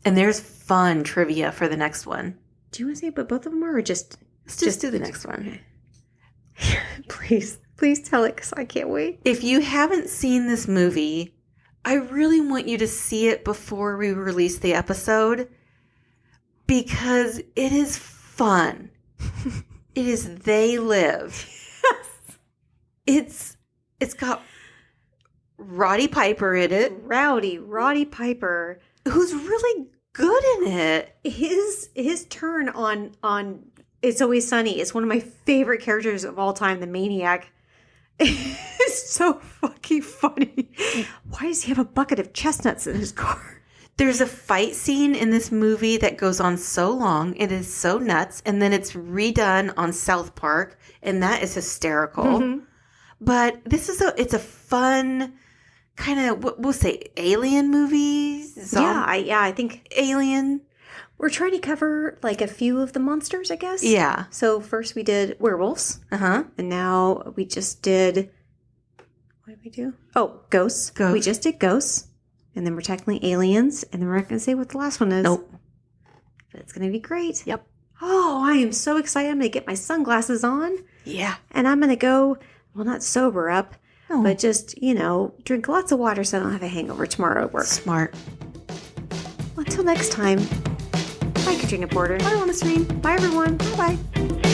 And there's fun trivia for the next one. Do you want to say what both of them are, or just Let's just do the next one. please tell it, because I can't wait. If you haven't seen this movie, I really want you to see it before we release the episode, because it is fun. It is They Live. It's got Roddy Piper in it, Roddy Piper, who's really good in it. his turn on It's Always Sunny is one of my favorite characters of all time, the maniac. It's so fucking funny. Why does he have a bucket of chestnuts in his car? There's a fight scene in this movie that goes on so long. It is so nuts. And then redone on South Park, and that is hysterical. But it's a fun kind of, we'll say, alien movie. I think Alien. we're trying to cover like a few of the monsters, I guess. Yeah. So first we did werewolves, Uh-huh. and now we just did, what did we do? Oh, ghosts. Ghosts. We just did ghosts, and then we're tackling aliens, and then we're not going to say what the last one is. Nope. But it's going to be great. Yep. Oh, I am so excited. I'm going to get my sunglasses on, Yeah. and I'm going to go, well, not sober up, Oh. but just, drink lots of water so I don't have a hangover tomorrow at work. Smart. Until next time, bye, Katrina Porter. Bye, Mama Stream. Bye, everyone. Bye-bye.